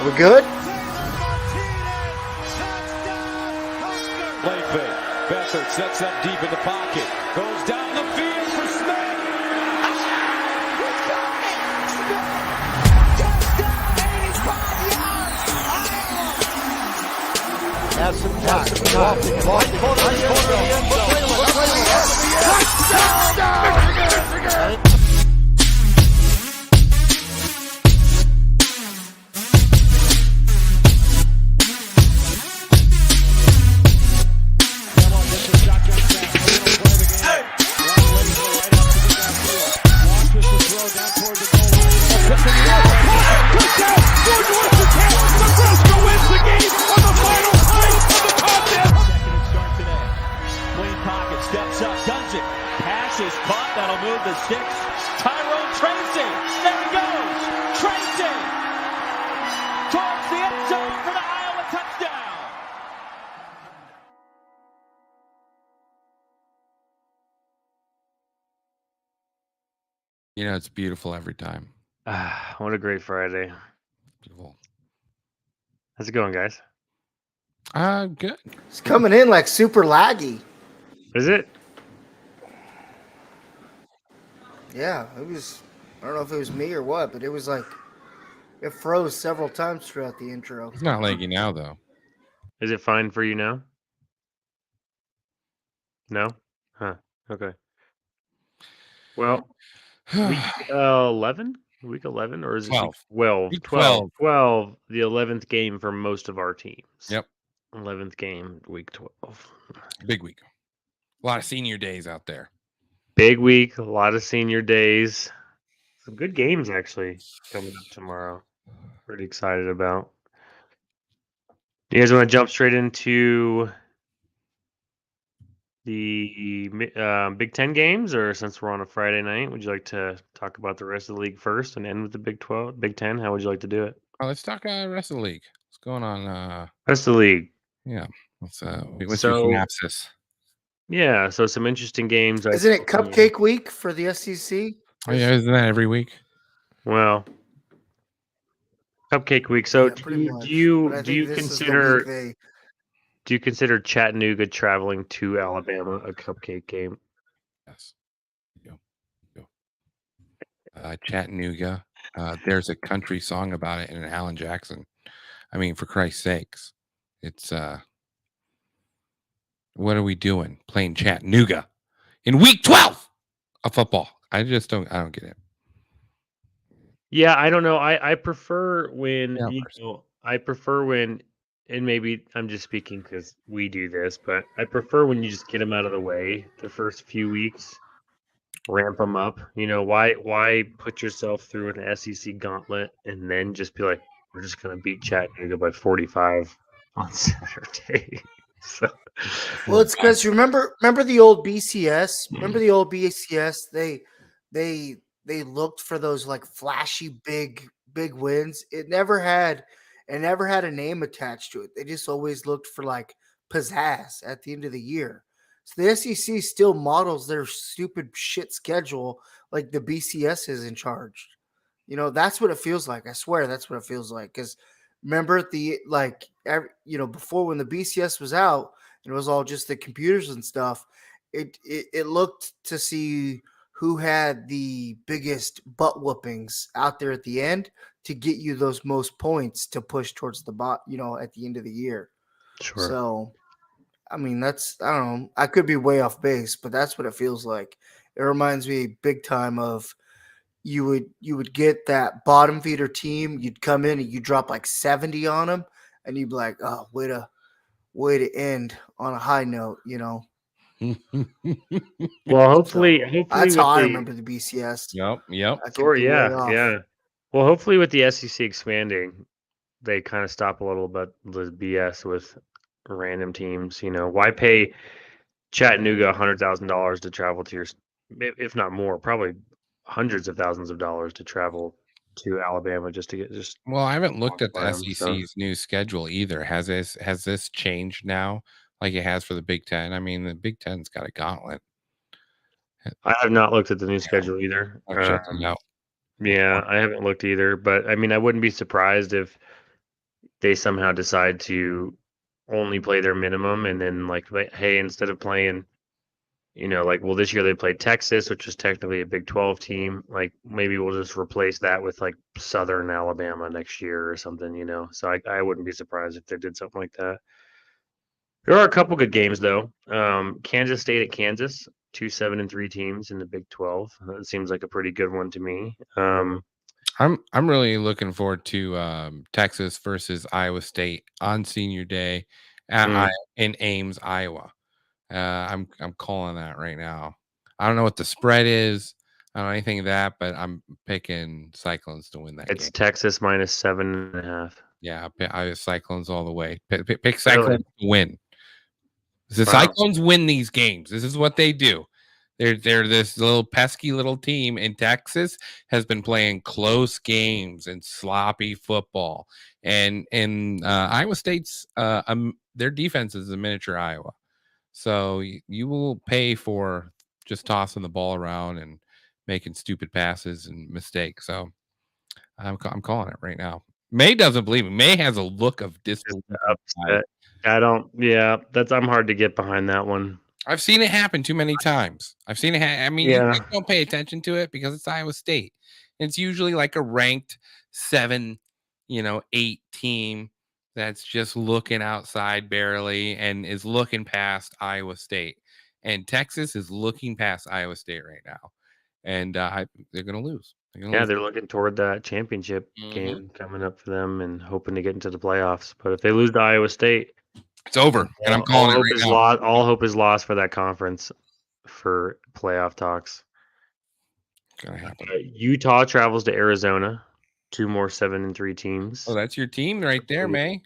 We're good? Play fake. Beathard sets up deep in the pocket. Goes down the field for Smith. Has some time. Right corner of the end zone. Touchdown! Steps up, does it. Pass is caught. That'll move the sticks. Tyrone Tracy. There he goes. Tracy. Towards the end zone for the Iowa touchdown. You know, it's beautiful every time. What a great Friday. Beautiful. How's it going, guys? Good. It's coming in like super laggy. Is it? Yeah, it was. I don't know if it was me or what, but it was like it froze several times throughout the intro. It's not laggy now, though. Is it fine for you now? No? Huh. Okay. Well, week 11? Week 11? Or is it 12. week 12? Week 12. 12. The 11th game for most of our teams. Yep. 11th game, week 12. Big week. A lot of senior days out there. Big week. A lot of senior days. Some good games, actually, coming up tomorrow. Pretty excited about. Do you guys want to jump straight into the Big Ten games, or since we're on a Friday night, would you like to talk about the rest of the league first and end with the Big 12, Big Ten? How would you like to do it? Let's talk rest of the league. What's going on? Rest of the league. Yeah. What's your synopsis? Yeah, so some interesting games. Isn't it Cupcake Week for the SEC? Oh, yeah, isn't that every week? Well, Cupcake Week. So Yeah, do you consider Chattanooga traveling to Alabama a cupcake game? Yes. Chattanooga. There's a country song about it in Alan Jackson. I mean, for Christ's sakes, it's what are we doing playing Chattanooga in week 12 of football? I don't get it. Yeah, I don't know. I prefer when and maybe I'm just speaking because we do this, but I prefer when you just get them out of the way the first few weeks, ramp them up. You know, why put yourself through an SEC gauntlet and then just be like, we're just gonna beat Chattanooga by 45 on Saturday. So, well, it's because remember the old BCS. Remember the old BCS? They looked for those like flashy big wins. It never had a name attached to it. They just always looked for like pizzazz at the end of the year. So the SEC still models their stupid shit schedule like the BCS is in charge. You know, that's what it feels like. I swear that's what it feels like. Because remember before when the BCS was out and it was all just the computers and stuff, it looked to see who had the biggest butt whoopings out there at the end to get you those most points to push towards the at the end of the year. sure. So, I mean, I don't know. I could be way off base, but that's what it feels like. It reminds me big time of you would get that bottom feeder team. You'd come in and you drop like 70 on them, and you'd be like, "Oh, way to end on a high note," you know. Well, hopefully That's how I remember the BCS. Yep. Sure, yeah. Well, hopefully with the SEC expanding, they kind of stop a little bit the BS with random teams. You know, why pay Chattanooga $100,000 to travel to if not more, probably hundreds of thousands of dollars to travel to Alabama just to get Well, I haven't looked at the by 'em, so- SEC's new schedule either. Has this changed now, like it has for the Big Ten? I mean, the Big Ten's got a gauntlet. I have not looked at the new schedule either. I'll check it out. Yeah, I haven't looked either, but I mean, I wouldn't be surprised if they somehow decide to only play their minimum, and then like, hey, instead of playing, like, well, this year they played Texas, which is technically a Big 12 team. Like, maybe we'll just replace that with like Southern Alabama next year or something, So I wouldn't be surprised if they did something like that. There are a couple good games though. Kansas State at Kansas, 2 7-3 teams in the Big 12. That seems like a pretty good one to me. I'm really looking forward to Texas versus Iowa State on Senior Day in Ames, Iowa. I'm calling that right now. I don't know what the spread is. I don't know anything of that, but I'm picking Cyclones to win that It's game. Texas -7.5. Yeah, I Cyclones all the way. Pick Cyclones Really? to win. The Wow. Cyclones win these games. This is what they do. They're this little pesky little team, and Texas has been playing close games and sloppy football. And Iowa State's their defense is a miniature Iowa, so you will pay for just tossing the ball around and making stupid passes and mistakes. So I'm calling it right now. May doesn't believe me. May has a look of disbelief. Upset. I'm hard to get behind that one. I've seen it happen too many times. I've seen it. I mean, you guys don't pay attention to it because it's Iowa State. It's usually like a ranked 7, 8 team that's just looking outside barely and is looking past Iowa State. And Texas is looking past Iowa State right now, and they're going to lose. They're looking toward that championship game coming up for them and hoping to get into the playoffs. But if they lose to Iowa State, it's over. And I'm calling it right now. All hope is lost for that conference for playoff talks. Gonna happen. Utah travels to Arizona. 2 more 7-3 teams. Oh, that's your team right there, May.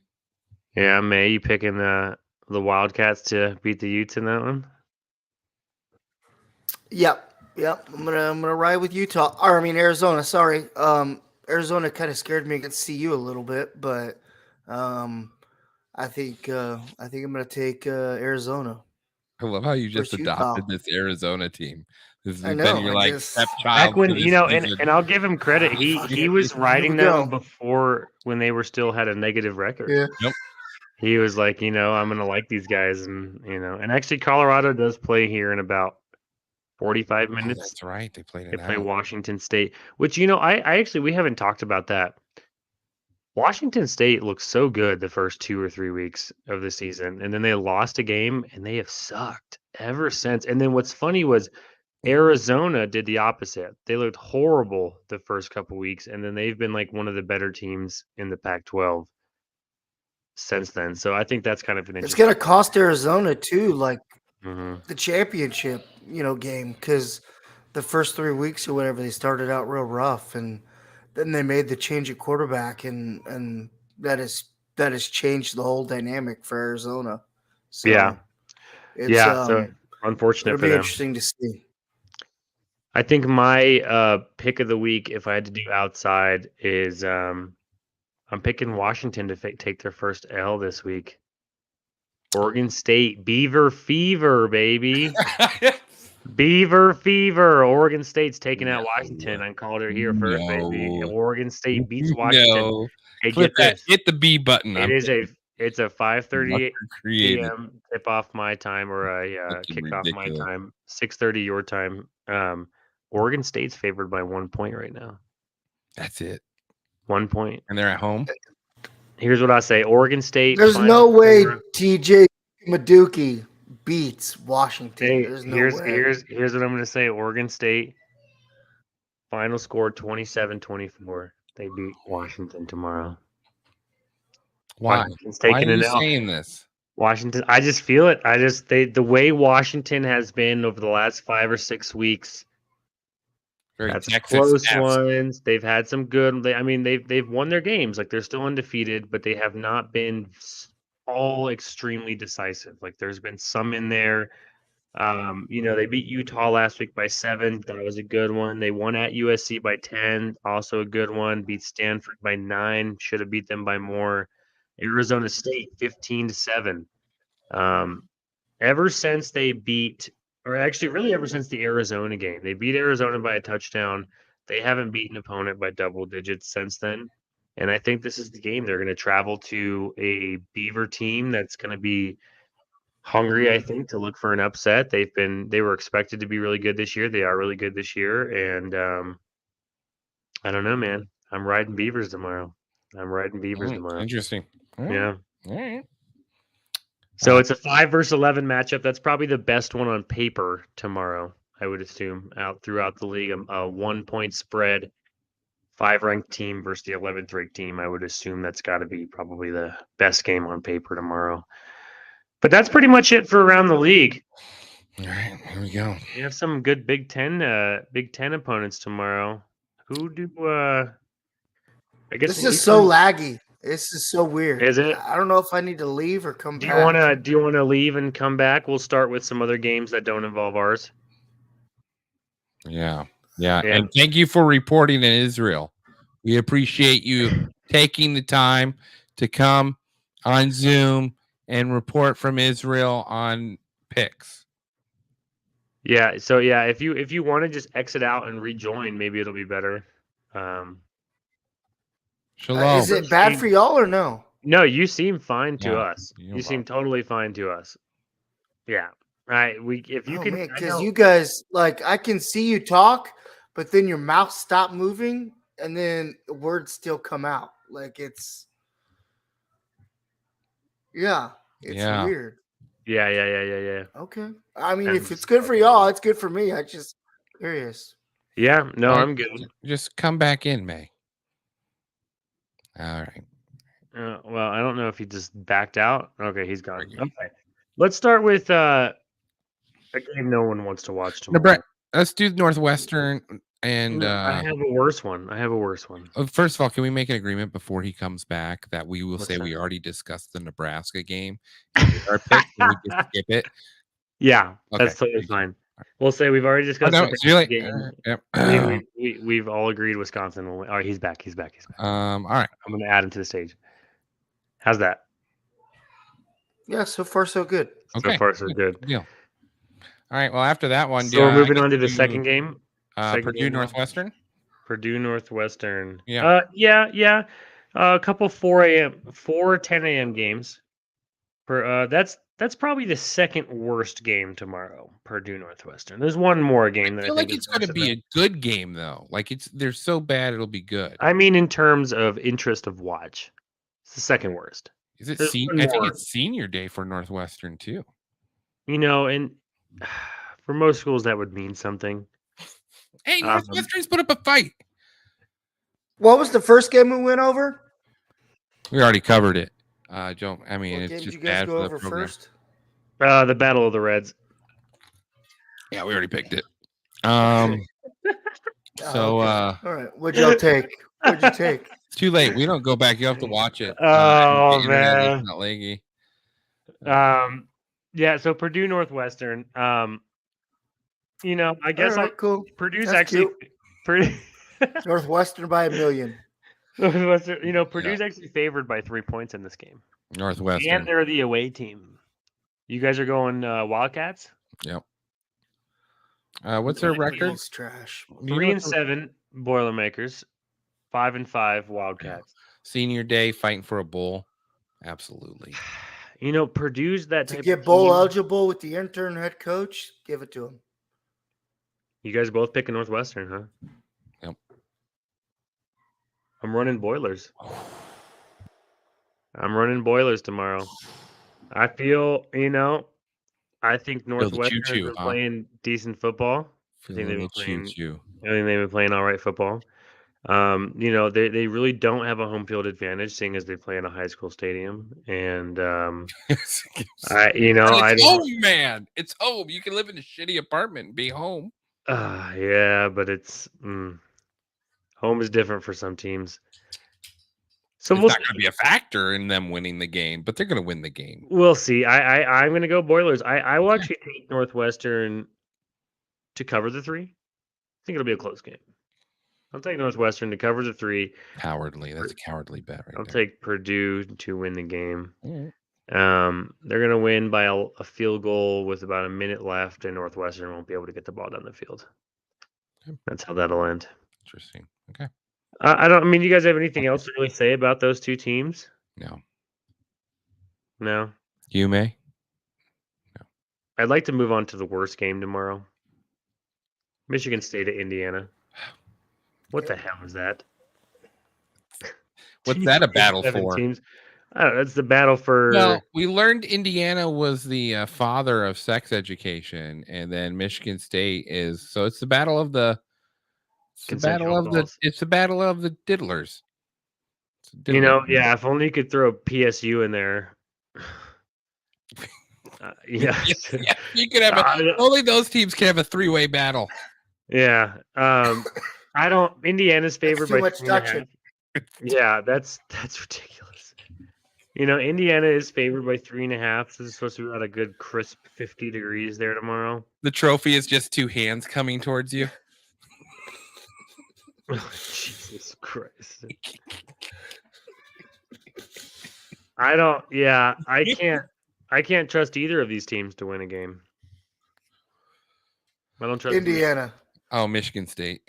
Yeah, May, you picking the Wildcats to beat the Utes in that one? Yep. I'm gonna ride with Utah. Or I mean Arizona. Sorry. Arizona kind of scared me against CU a little bit, but I think I'm gonna take Arizona. I love how you just Versus adopted Utah. this Arizona team. This I has know, been your I like just- stepchild. Back when for this season. and I'll give him credit. He was riding Here we them go. before when they were still had a negative record. Yeah. Nope. He was like, I'm gonna like these guys, and and actually Colorado does play here in about 45 Oh, minutes. that's right. They played it. They play out. Washington State, which I actually we haven't talked about that. Washington State looks so good the first 2 or 3 weeks of the season, and then they lost a game, and they have sucked ever since. And then what's funny was Arizona did the opposite. They looked horrible the first couple weeks, and then they've been like one of the better teams in the Pac-12 since then. So I think that's kind of an It's interesting. gonna cost Arizona too, like Mhm. the championship, game, because the first 3 weeks or whatever they started out real rough, and then they made the change at quarterback, and that has changed the whole dynamic for Arizona. So Yeah. it's So unfortunate it'll for be them. interesting to see. I think my pick of the week, if I had to do outside, is I'm picking Washington to take their first L this week. Oregon State, Beaver Fever, baby. Beaver Fever. Oregon State's taking out Washington. I called it here first, baby. No. Oregon State beats Washington. No. Hey, Flip get that. this. Hit the B button. It's a 5:30 created. p.m. tip off my time, or a Fucking kickoff my ridiculous. time. 6:30 your time. Oregon State's favored by 1 point right now. That's it. 1 point. And they're at home. Here's what I say: Oregon State. There's final no way score- TJ Maduki beats Washington. Hey, There's no here's way. here's what I'm going to say: Oregon State. Final score 27-24. They beat Washington tomorrow. Why? Washington's Why are taking you an L. saying this? Washington. I just feel it. The way Washington has been over the last 5 or 6 weeks. Very That's Texas close snaps. ones. They've had some good. They've won their games. Like they're still undefeated, but they have not been all extremely decisive. Like there's been some in there. They beat Utah last week by 7. That was a good one. They won at USC by 10. Also a good one. Beat Stanford by 9. Should have beat them by more. Arizona State 15-7. Ever since they beat, or actually really ever since the Arizona game, they beat Arizona by a touchdown. They haven't beaten an opponent by double digits since then. And I think this is the game. They're going to travel to a Beaver team that's going to be hungry, I think, to look for an upset. They were expected to be really good this year. They are really good this year. And I don't know, man. I'm riding Beavers tomorrow. Interesting. Yeah. All right. So it's a 5 versus 11 matchup. That's probably the best one on paper tomorrow, I would assume, out throughout the league. A 1-point spread, 5 ranked team versus the 11th ranked team. I would assume that's got to be probably the best game on paper tomorrow. But that's pretty much it for around the league. All right, here we go. We have some good Big Ten opponents tomorrow. Who do I guess This is so laggy. This is so weird. Is it? I don't know if I need to leave or come Do back. you wanna leave and come back? We'll start with some other games that don't involve ours. Yeah. And thank you for reporting in Israel. We appreciate you taking the time to come on Zoom and report from Israel on picks. Yeah, so yeah, if you want to just exit out and rejoin, maybe it'll be better. Shalom. Is it bad for y'all or no? No, you seem fine to Yeah, us. You seem totally fine to us. Yeah. Right. If you can, because you guys I can see you talk, but then your mouth stop moving and then words still come out. It's weird. Yeah. Okay. I mean, if it's good for y'all, it's good for me. I just curious. Yeah, no, I'm good. Just come back in, May. All right. Well, I don't know if he just backed out. Okay, he's gone. Okay. Let's start with a game no one wants to watch tomorrow. Let's do Northwestern. And I have a worse one. First of all, can we make an agreement before he comes back that we will say we already discussed the Nebraska game? Our pick, and we just skip it. Yeah, that's totally fine. We'll say we've already discussed the game. We've all agreed Wisconsin will win. All right, he's back. All right. I'm going to add him to the stage. How's that? Yeah, so far so good. Okay. So far so good. Deal. All right. Well, after that one, so we're moving on to the second game. Purdue Northwestern. Yeah. Yeah. A couple 10 a.m. games. That's probably the second worst game tomorrow. Purdue Northwestern. There's one more game that I think it's going to be a good game though. They're so bad it'll be good. I mean, in terms of interest of watch, it's the second worst. Is it? I think it's senior day for Northwestern too. And for most schools that would mean something. Hey, Northwestern's put up a fight. What was the first game we went over? We already covered it. It's just bad for the program. First? The Battle of the Reds. Yeah, we already picked it. So, all right. What'd y'all take? What'd you take? It's too late. We don't go back. You have to watch it. Oh man, not leggy. Yeah. So Purdue Northwestern. I guess cool. Purdue's actually pretty. Northwestern by 1 million. Northwestern. Purdue's actually favored by 3 points in this game. Northwestern, and they're the away team. You guys are going Wildcats. Yep. What's their record? Trash. 3-7 Boilermakers, 5-5 Wildcats. Senior day, fighting for a bowl. Absolutely. Purdue's that type to get of bowl team. eligible with the intern head coach. Give it to him. You guys both picking Northwestern, huh? Yep. I'm running Boilers. I'm running Boilers tomorrow. I feel, I think Northwestern has been playing decent football. I think they've been playing all right football. They really don't have a home field advantage, seeing as they play in a high school stadium. And it's home, man. It's home. You can live in a shitty apartment and be home. Yeah, but it's home is different for some teams. So it's not going to be a factor in them winning the game, but they're going to win the game. We'll see. I'm going to go Boilers. I will actually take Northwestern to cover the 3. I think it'll be a close game. I'll take Northwestern to cover the 3. Cowardly. That's a cowardly bet right I'll there. take Purdue to win the game. Right. They're going to win by a field goal with about a minute left, and Northwestern won't be able to get the ball down the field. Okay. That's how that'll end. Interesting. Okay. I don't. I mean, you guys have anything else to really say about those two teams? No. No. You may. I'd like to move on to the worst game tomorrow. Michigan State at Indiana. What the hell is that? What's that a battle 7 for? teams. I don't know. It's the battle for. Well, we learned Indiana was the father of sex education, and then Michigan State is. So it's the battle of the. It's the battle Consensual of the. adults. It's the battle of the diddlers. It's a You diddler know, game. yeah. If only you could throw PSU in there. Yeah. Yeah, you could have only those teams can have a three-way battle. Yeah. I don't. Indiana's favored too by much 3.5. touching. Yeah, that's ridiculous. You know, Indiana is favored by 3.5. So it's supposed to be about a good crisp 50 degrees there tomorrow. The trophy is just two hands coming towards you. Jesus Christ. I don't. Yeah, I can't. I can't trust either of these teams to win a game. I don't trust Indiana. Oh, Michigan State.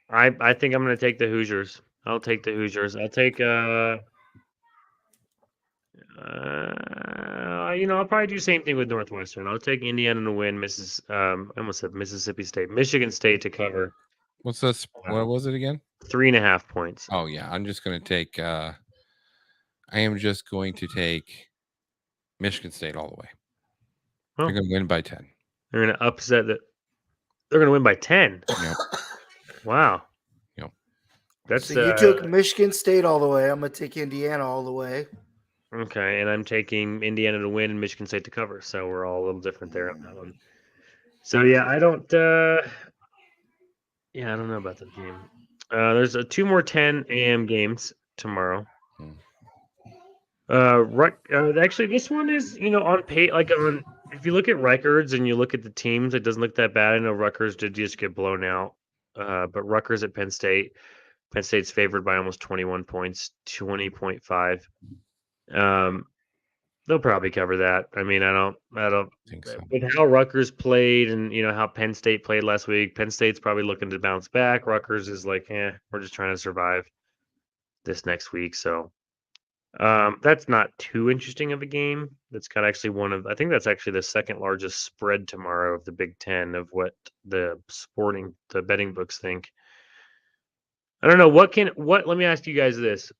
I think I'm going to take the Hoosiers. I'll take the Hoosiers. I'll take I'll probably do the same thing with Northwestern. I'll take Indiana to win. I almost said Mississippi State, Michigan State to cover. What's this? What was it again? 3.5 points. Oh yeah, I'm just going to take. I am just going to take Michigan State all the way. Well, They're going to win by 10. They're going to upset that. They're going to win by 10. Yep. Wow. Yep. That's So you took Michigan State all the way. I'm gonna take Indiana all the way. okay, and I'm taking Indiana to win and Michigan State to cover. So we're all a little different there on that one. So yeah, I don't. Yeah, I don't know about that game. There's 2 more 10 a.m. games tomorrow. Actually, this one is on pay like on. If you look at records and you look at the teams, it doesn't look that bad. I know Rutgers did just get blown out, but Rutgers at Penn State. Penn State's favored by almost 21 points, 20.5. They'll probably cover that. I mean, I don't think so. With how Rutgers played and how Penn State played last week, Penn State's probably looking to bounce back. Rutgers is like, we're just trying to survive this next week. So that's not too interesting of a game. That's got actually I think that's actually the second largest spread tomorrow of the Big Ten of what the betting books think. I don't know let me ask you guys this.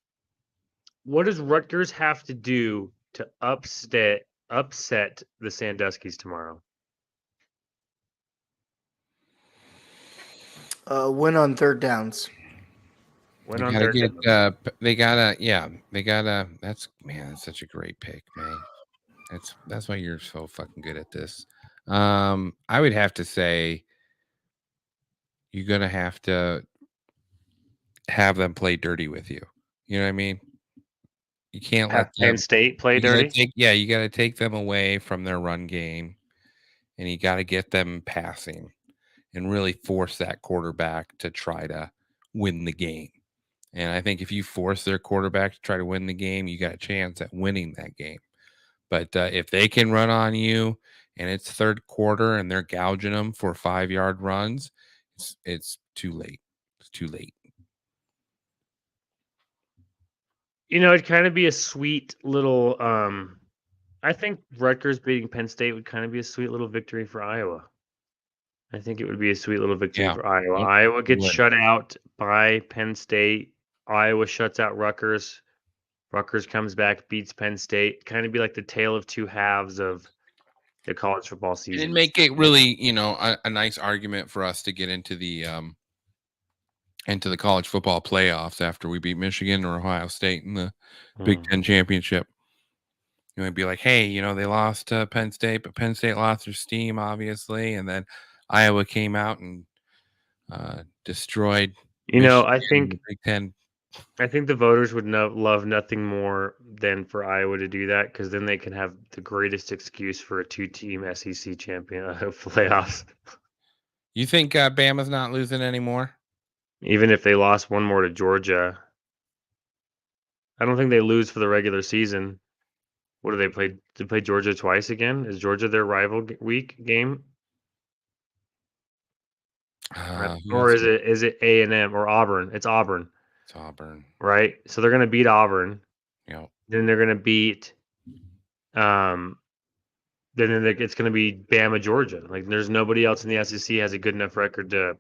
What does Rutgers have to do to upset the Sandusky's tomorrow? Win on third downs. They gotta. That's such a great pick, man. That's why you're so fucking good at this. I would have to say you're gonna have to have them play dirty with you. You know what I mean? You can't Have let Penn State play you gotta dirty. you got to take them away from their run game, and you got to get them passing, and really force that quarterback to try to win the game. And I think if you force their quarterback to try to win the game, you got a chance at winning that game. But if they can run on you and it's third quarter and they're gouging them for 5-yard runs, it's too late. It's too late. It'd kind of be a sweet little. I think Rutgers beating Penn State would kind of be a sweet little victory for Iowa. I think it would be a sweet little victory for Iowa. Yep. Iowa gets shut out by Penn State. Iowa shuts out Rutgers. Rutgers comes back, beats Penn State. Kind of be like the tale of two halves of the college football season. And make it really, a nice argument for us to get into the college football playoffs after we beat Michigan or Ohio State in the Big Ten championship. You might be like, hey, they lost to Penn State, but Penn State lost their steam, obviously, and then Iowa came out and destroyed. I think Big Ten. I think the voters would love nothing more than for Iowa to do that, because then they can have the greatest excuse for a 2-team SEC champion playoffs. You think Bama's not losing anymore? Even if they lost one more to Georgia, I don't think they lose for the regular season. What do they play? They play Georgia twice again? Is Georgia their rival week game? Or is it A&M or Auburn? It's Auburn. It's Auburn. right? So they're going to beat Auburn. Yeah. Then they're going to beat then it's going to be Bama, Georgia. Like there's nobody else in the SEC has a good enough record to.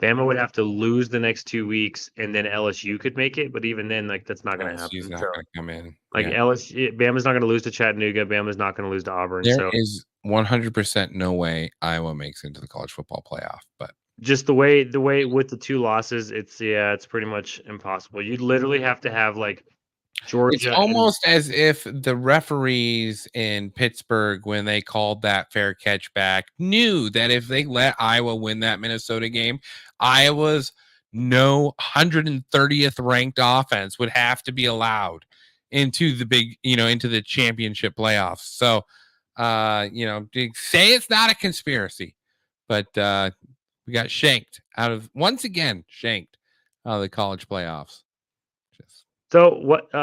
Bama would have to lose the next 2 weeks, and then LSU could make it. But even then, like that's not going to LSU's happen. not So going to come in. like Yeah. LSU, Bama's not going to lose to Chattanooga. Bama's not going to lose to Auburn. There So is 100% no way Iowa makes into the college football playoff, but just the way with the 2 losses, it's pretty much impossible. You'd literally have to have like it's Georgia and almost as if the referees in Pittsburgh, when they called that fair catch back, knew that if they let Iowa win that Minnesota game, Iowa's no 130th ranked offense would have to be allowed into the big, into the championship playoffs. So, say it's not a conspiracy, but we got once again shanked out of the college playoffs. so what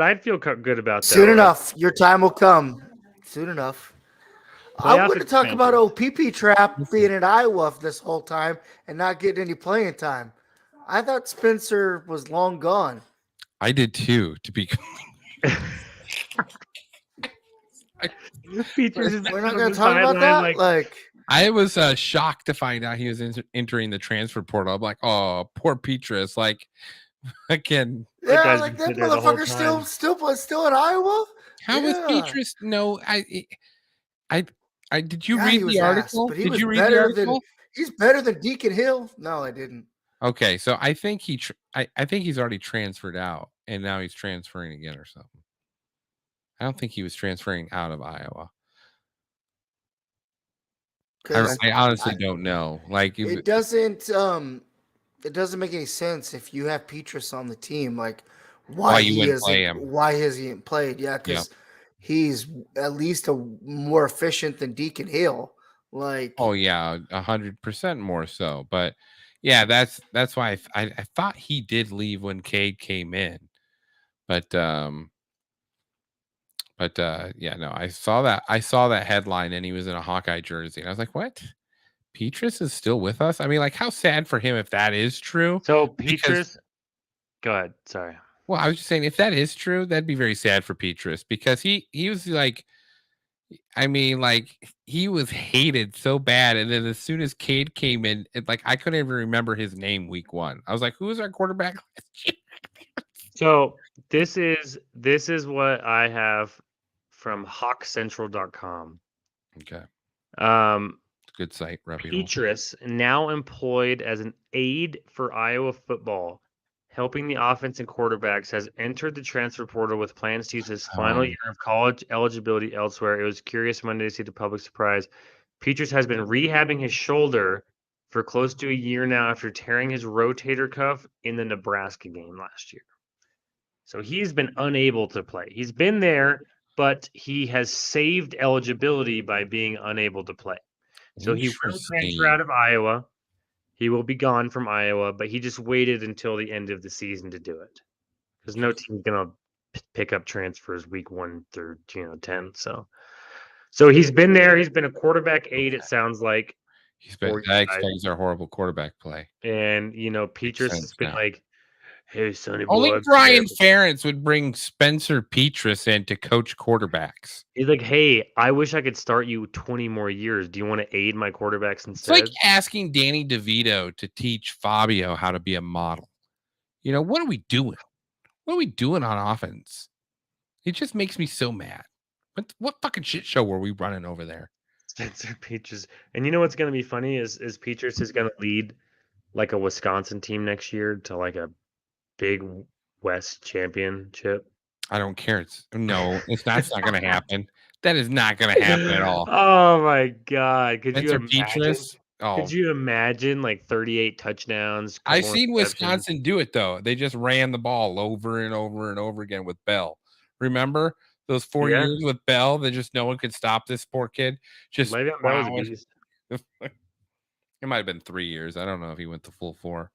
I'd feel good about Soon though, enough, your time will come. Soon enough. I playoff want to talk about expansion. OPP Trap being in Iowa this whole time and not getting any playing time. I thought Spencer was long gone. I did too, to be Features We're not going to talk about that. Like, I was shocked to find out he was entering the transfer portal. I'm like, oh, poor Petrus. Like, again, That yeah, guy's like been that sitting there the whole motherfucker time. still in Iowa. how was Yeah, Petrus? No, I did you yeah, read he was the ass, article? but he Did was you read the better than article? he's better than Deacon Hill. No, I didn't. Okay, so I think I think he's already transferred out, and now he's transferring again or something. I don't think he was transferring out of Iowa. Because I honestly don't know. Like, it doesn't make any sense if you have Petrus on the team. Like, why you wouldn't play him? why has he played? Yeah, Yeah. because he's at least more efficient than Deacon Hill. Like, Oh yeah, 100% more so. But yeah, that's why I thought he did leave when Cade came in. But yeah, no, I saw that headline and he was in a Hawkeye jersey. And I was like, what? Petrus is still with us? I mean, like, how sad for him if that is true. So Because Petrus, go ahead. Sorry. well, I was just saying if that is true, that'd be very sad for Petrus because he was like, I mean, like he was hated so bad, and then as soon as Cade came in, like I couldn't even remember his name week 1. I was like, "Who was our quarterback last year?" So this is what I have from hawkcentral.com. Okay, Um, good site, reputable. Petrus, now employed as an aide for Iowa football, helping the offense and quarterbacks, has entered the transfer portal with plans to use his final year of college eligibility elsewhere. It was curious Monday to see the public surprise. Petrus has been rehabbing his shoulder for close to a year now after tearing his rotator cuff in the Nebraska game last year. So he's been unable to play. He's been there, but he has saved eligibility by being unable to play. So he will transfer out Interesting. of Iowa. He will be gone from Iowa, but he just waited until the end of the season to do it because no team's gonna pick up transfers week 1 through 10. So he's been there. He's been a quarterback aide. It sounds like for you That guys. explains our horrible quarterback play. And Makes Petrus has sense been now. like, "Hey, Sonny Only boy," Brian Ferentz would bring Spencer Petrus in to coach quarterbacks. he's like, "Hey, I wish I could start you 20 more years. Do you want to aid my quarterbacks It's like instead?" asking Danny DeVito to teach Fabio how to be a model. What are we doing? What are we doing on offense? It just makes me so mad. What fucking shit show were we running over there? Spencer Petrus. And you know what's going to be funny is Petrus is going to lead like a Wisconsin team next year to like a big West championship. I don't care. That's not going to happen. That is not going to happen at all. Oh my God. Spencer Petrus. Oh, Could you imagine like 38 touchdowns? I Couple seen interceptions? Wisconsin do it though. They just ran the ball over and over and over again with Bell. Remember those 4 Yeah. years with Bell that just no one could stop this poor kid? Just Le'Veon Bell was a plowing. beast. It might have been 3 years. I don't know if he went the full 4,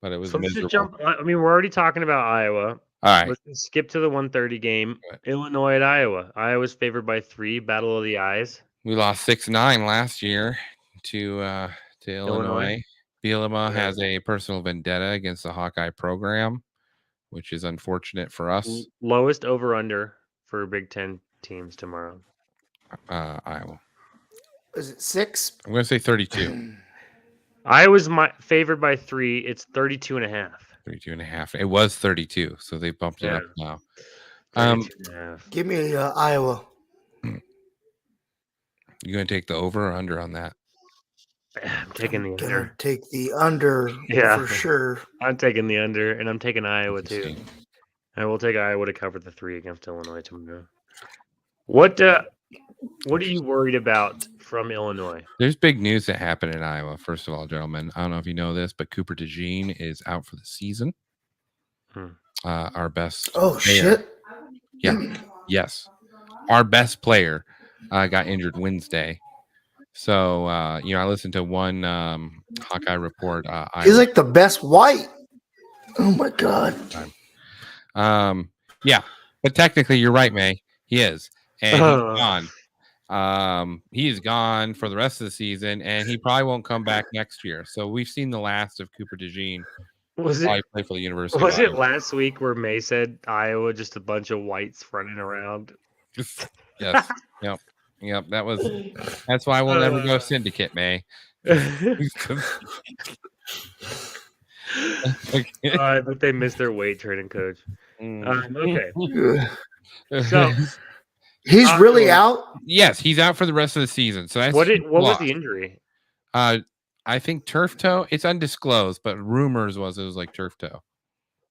but it was So let's just miserable. jump. I mean, we're already talking about Iowa. All right. Let's just skip to the 1:30 game. Right. Illinois at Iowa. Iowa's favored by 3. Battle of the Eyes. We lost 6-9 last year to Illinois Bielema has a personal vendetta against the Hawkeye program, which is unfortunate for us. Lowest over/under for Big Ten teams tomorrow. Iowa. Is it 6? I'm going to say 32. Iowa's favored by 3. It's 32.5. 32.5. It was 32, so they bumped it up now. 32.5. Give me Iowa. You going to take the over or under on that? I'm taking the Gonna under. take the under for sure. I'm taking the under, and I'm taking Iowa too. Interesting. I will take Iowa to cover the 3 against Illinois tomorrow. What are you worried about from Illinois? There's big news that happened in Iowa. First of all, gentlemen, I don't know if you know this, but Cooper DeJean is out for the season. Our best. Oh player. shit! Yeah. Yes. Our best player got injured Wednesday. So I listened to one Hawkeye report. He's like the best white. Oh my god. Yeah, but technically you're right, May. He is, and he's gone. He is gone for the rest of the season, and he probably won't come back next year. So we've seen the last of Cooper DeJean. Was it play for the University? Was it last week where May said Iowa just a bunch of whites running around? Yes. Yep. That's why we'll never go syndicate, May. But they missed their weight training coach. Okay. So he's really out? Yes, he's out for the rest of the season. So that's what was the injury? I think turf toe. It's undisclosed, but rumors was it was like turf toe.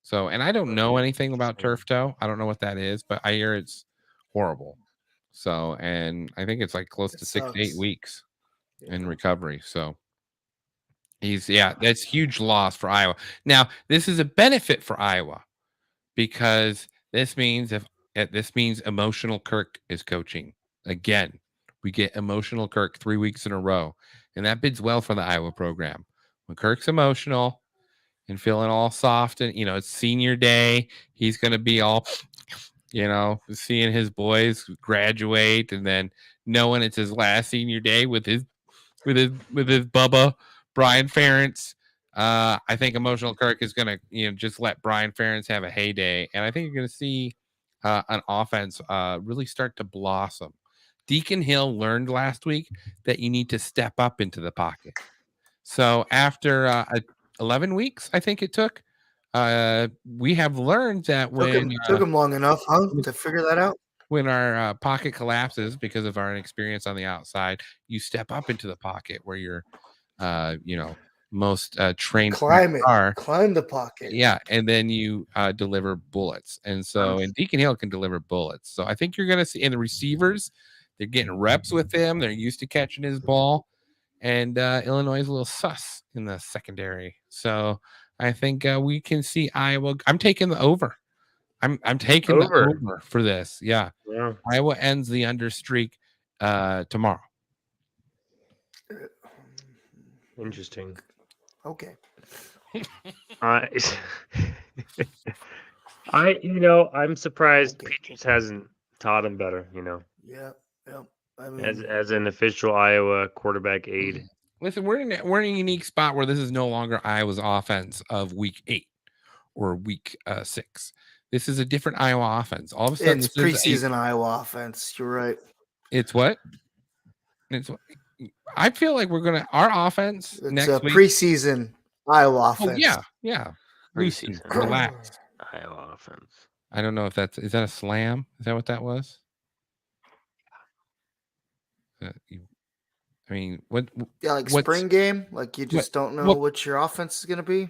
So, and I don't know anything about turf toe. I don't know what that is, but I hear it's horrible. So, and I think it's like close to 6 to 8 weeks in recovery. So that's huge loss for Iowa. Now, this is a benefit for Iowa because this means Emotional Kirk is coaching again. We get Emotional Kirk 3 weeks in a row, and that bids well for the Iowa program. When Kirk's emotional and feeling all soft, and it's senior day, he's going to be all, seeing his boys graduate, and then knowing it's his last senior day with his Bubba Brian Ferentz. I think Emotional Kirk is going to just let Brian Ferentz have a heyday, and I think you're going to see an offense really start to blossom. Deacon Hill learned last week that you need to step up into the pocket. So after 11 weeks, I think it took, we have learned that when took him long enough, to figure that out. When our pocket collapses because of our inexperience on the outside, you step up into the pocket where you're, most trained. Climb the pocket. Yeah, and then you deliver bullets. And so, and Deacon Hill can deliver bullets. So I think you're going to see, and the receivers, they're getting reps with him. They're used to catching his ball. And Illinois is a little sus in the secondary. So I think we can see Iowa. I'm taking the over. I'm taking the over for this. Yeah. Iowa ends the under streak tomorrow. Interesting. Okay. I'm surprised Patriots hasn't taught him better, Yeah. I mean, as an official Iowa quarterback aide. Listen, we're in a unique spot where this is no longer Iowa's offense of week 8 or week 6. This is a different Iowa offense. All of a sudden, it's preseason Iowa offense. You're right. It's what? I feel like we're gonna our offense next week. Preseason Iowa offense. Oh, yeah. Preseason. Relax. Iowa offense. I don't know if is that a slam? Is that what that was? I mean, what? Yeah, like spring game. Like you just don't know what your offense is gonna be.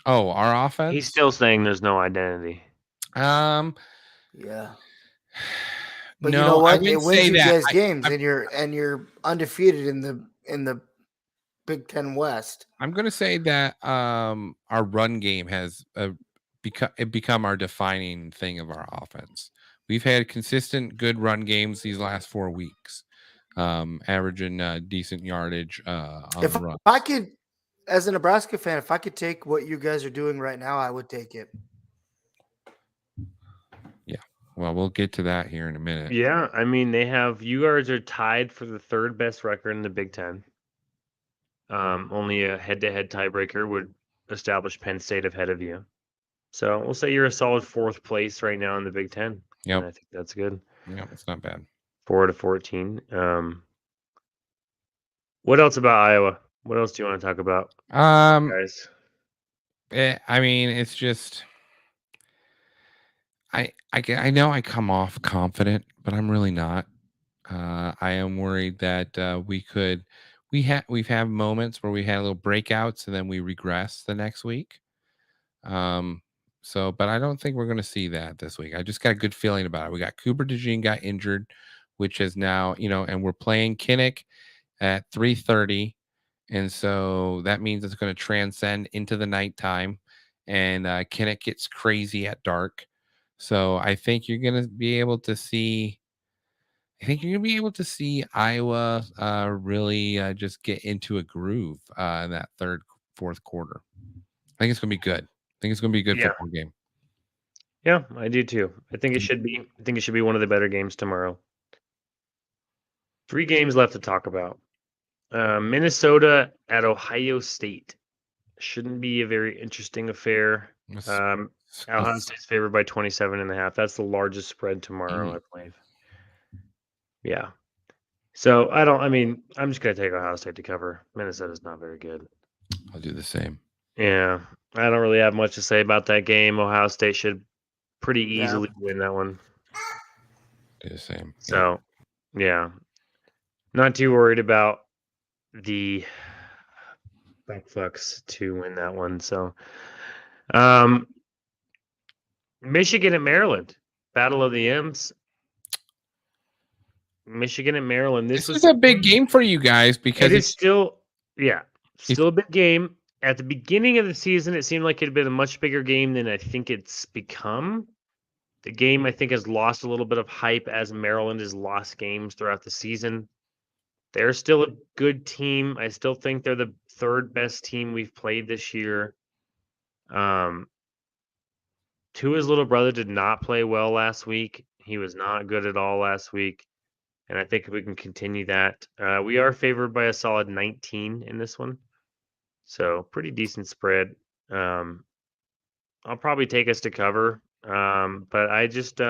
Oh, our offense. He's still saying there's no identity. Yeah. But no, you know what? It wins you guys games, and you're undefeated in the Big Ten West. I'm going to say that our run game has become our defining thing of our offense. We've had consistent good run games these last 4 weeks, averaging decent yardage on the run. If I could, as a Nebraska fan, if I could take what you guys are doing right now, I would take it. Well, we'll get to that here in a minute. Yeah, I mean, you guys are tied for the 3rd best record in the Big Ten. Only a head-to-head tiebreaker would establish Penn State ahead of you. So we'll say you're a solid 4th place right now in the Big Ten. Yep. And I think that's good. Yeah, it's not bad. 4-14. What else about Iowa? What else do you want to talk about, guys? I mean, it's just I know I come off confident, but I'm really not. I am worried that we've had moments where we had little breakouts and then we regress the next week. But I don't think we're going to see that this week. I just got a good feeling about it. We got Cooper DeJean got injured, which is now, and we're playing Kinnick at 3:30. And so that means it's going to transcend into the nighttime, and Kinnick gets crazy at dark. So I think you're going to be able to see. I think you're going to be able to see Iowa really just get into a groove in that third, fourth quarter. I think it's going to be good. I think it's going to be a good football game. Yeah, I do too. I think it should be. I think it should be one of the better games tomorrow. 3 games left to talk about. Minnesota at Ohio State shouldn't be a very interesting affair. Ohio State's favored by 27.5. That's the largest spread tomorrow, I believe. Yeah. So I'm just gonna take Ohio State to cover. Minnesota's not very good. I'll do the same. Yeah, I don't really have much to say about that game. Ohio State should pretty easily win that one. Do the same. So, yeah, not too worried about the Buckfucks to win that one. So, Michigan and Maryland, Battle of the M's. Michigan and Maryland. This is a big game for you guys because it is still a big game. At the beginning of the season, it seemed like it had been a much bigger game than I think it's become. The game, I think, has lost a little bit of hype as Maryland has lost games throughout the season. They're still a good team. I still think they're the 3rd best team we've played this year. Tua's little brother did not play well last week. He was not good at all last week. And I think we can continue that. We are favored by a solid 19 in this one. So pretty decent spread. I'll probably take us to cover. But I just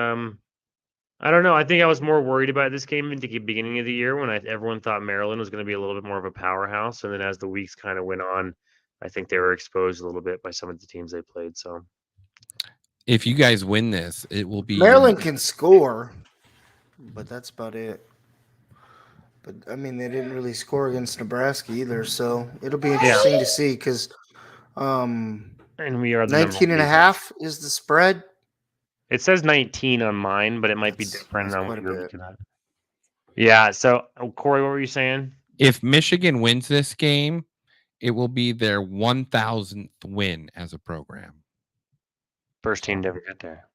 I don't know. I think I was more worried about this game at the beginning of the year when everyone thought Maryland was going to be a little bit more of a powerhouse. And then as the weeks kind of went on, I think they were exposed a little bit by some of the teams they played. So if you guys win this, it will be Maryland can score, but that's about it. But I mean, they didn't really score against Nebraska either, so it'll be interesting to see because and we are the 19.5 is the spread. It says 19 on mine, but it might be different on what you're looking at. Yeah. So, Corey, what were you saying? If Michigan wins this game, it will be their 1,000th win as a program. First team to ever get there.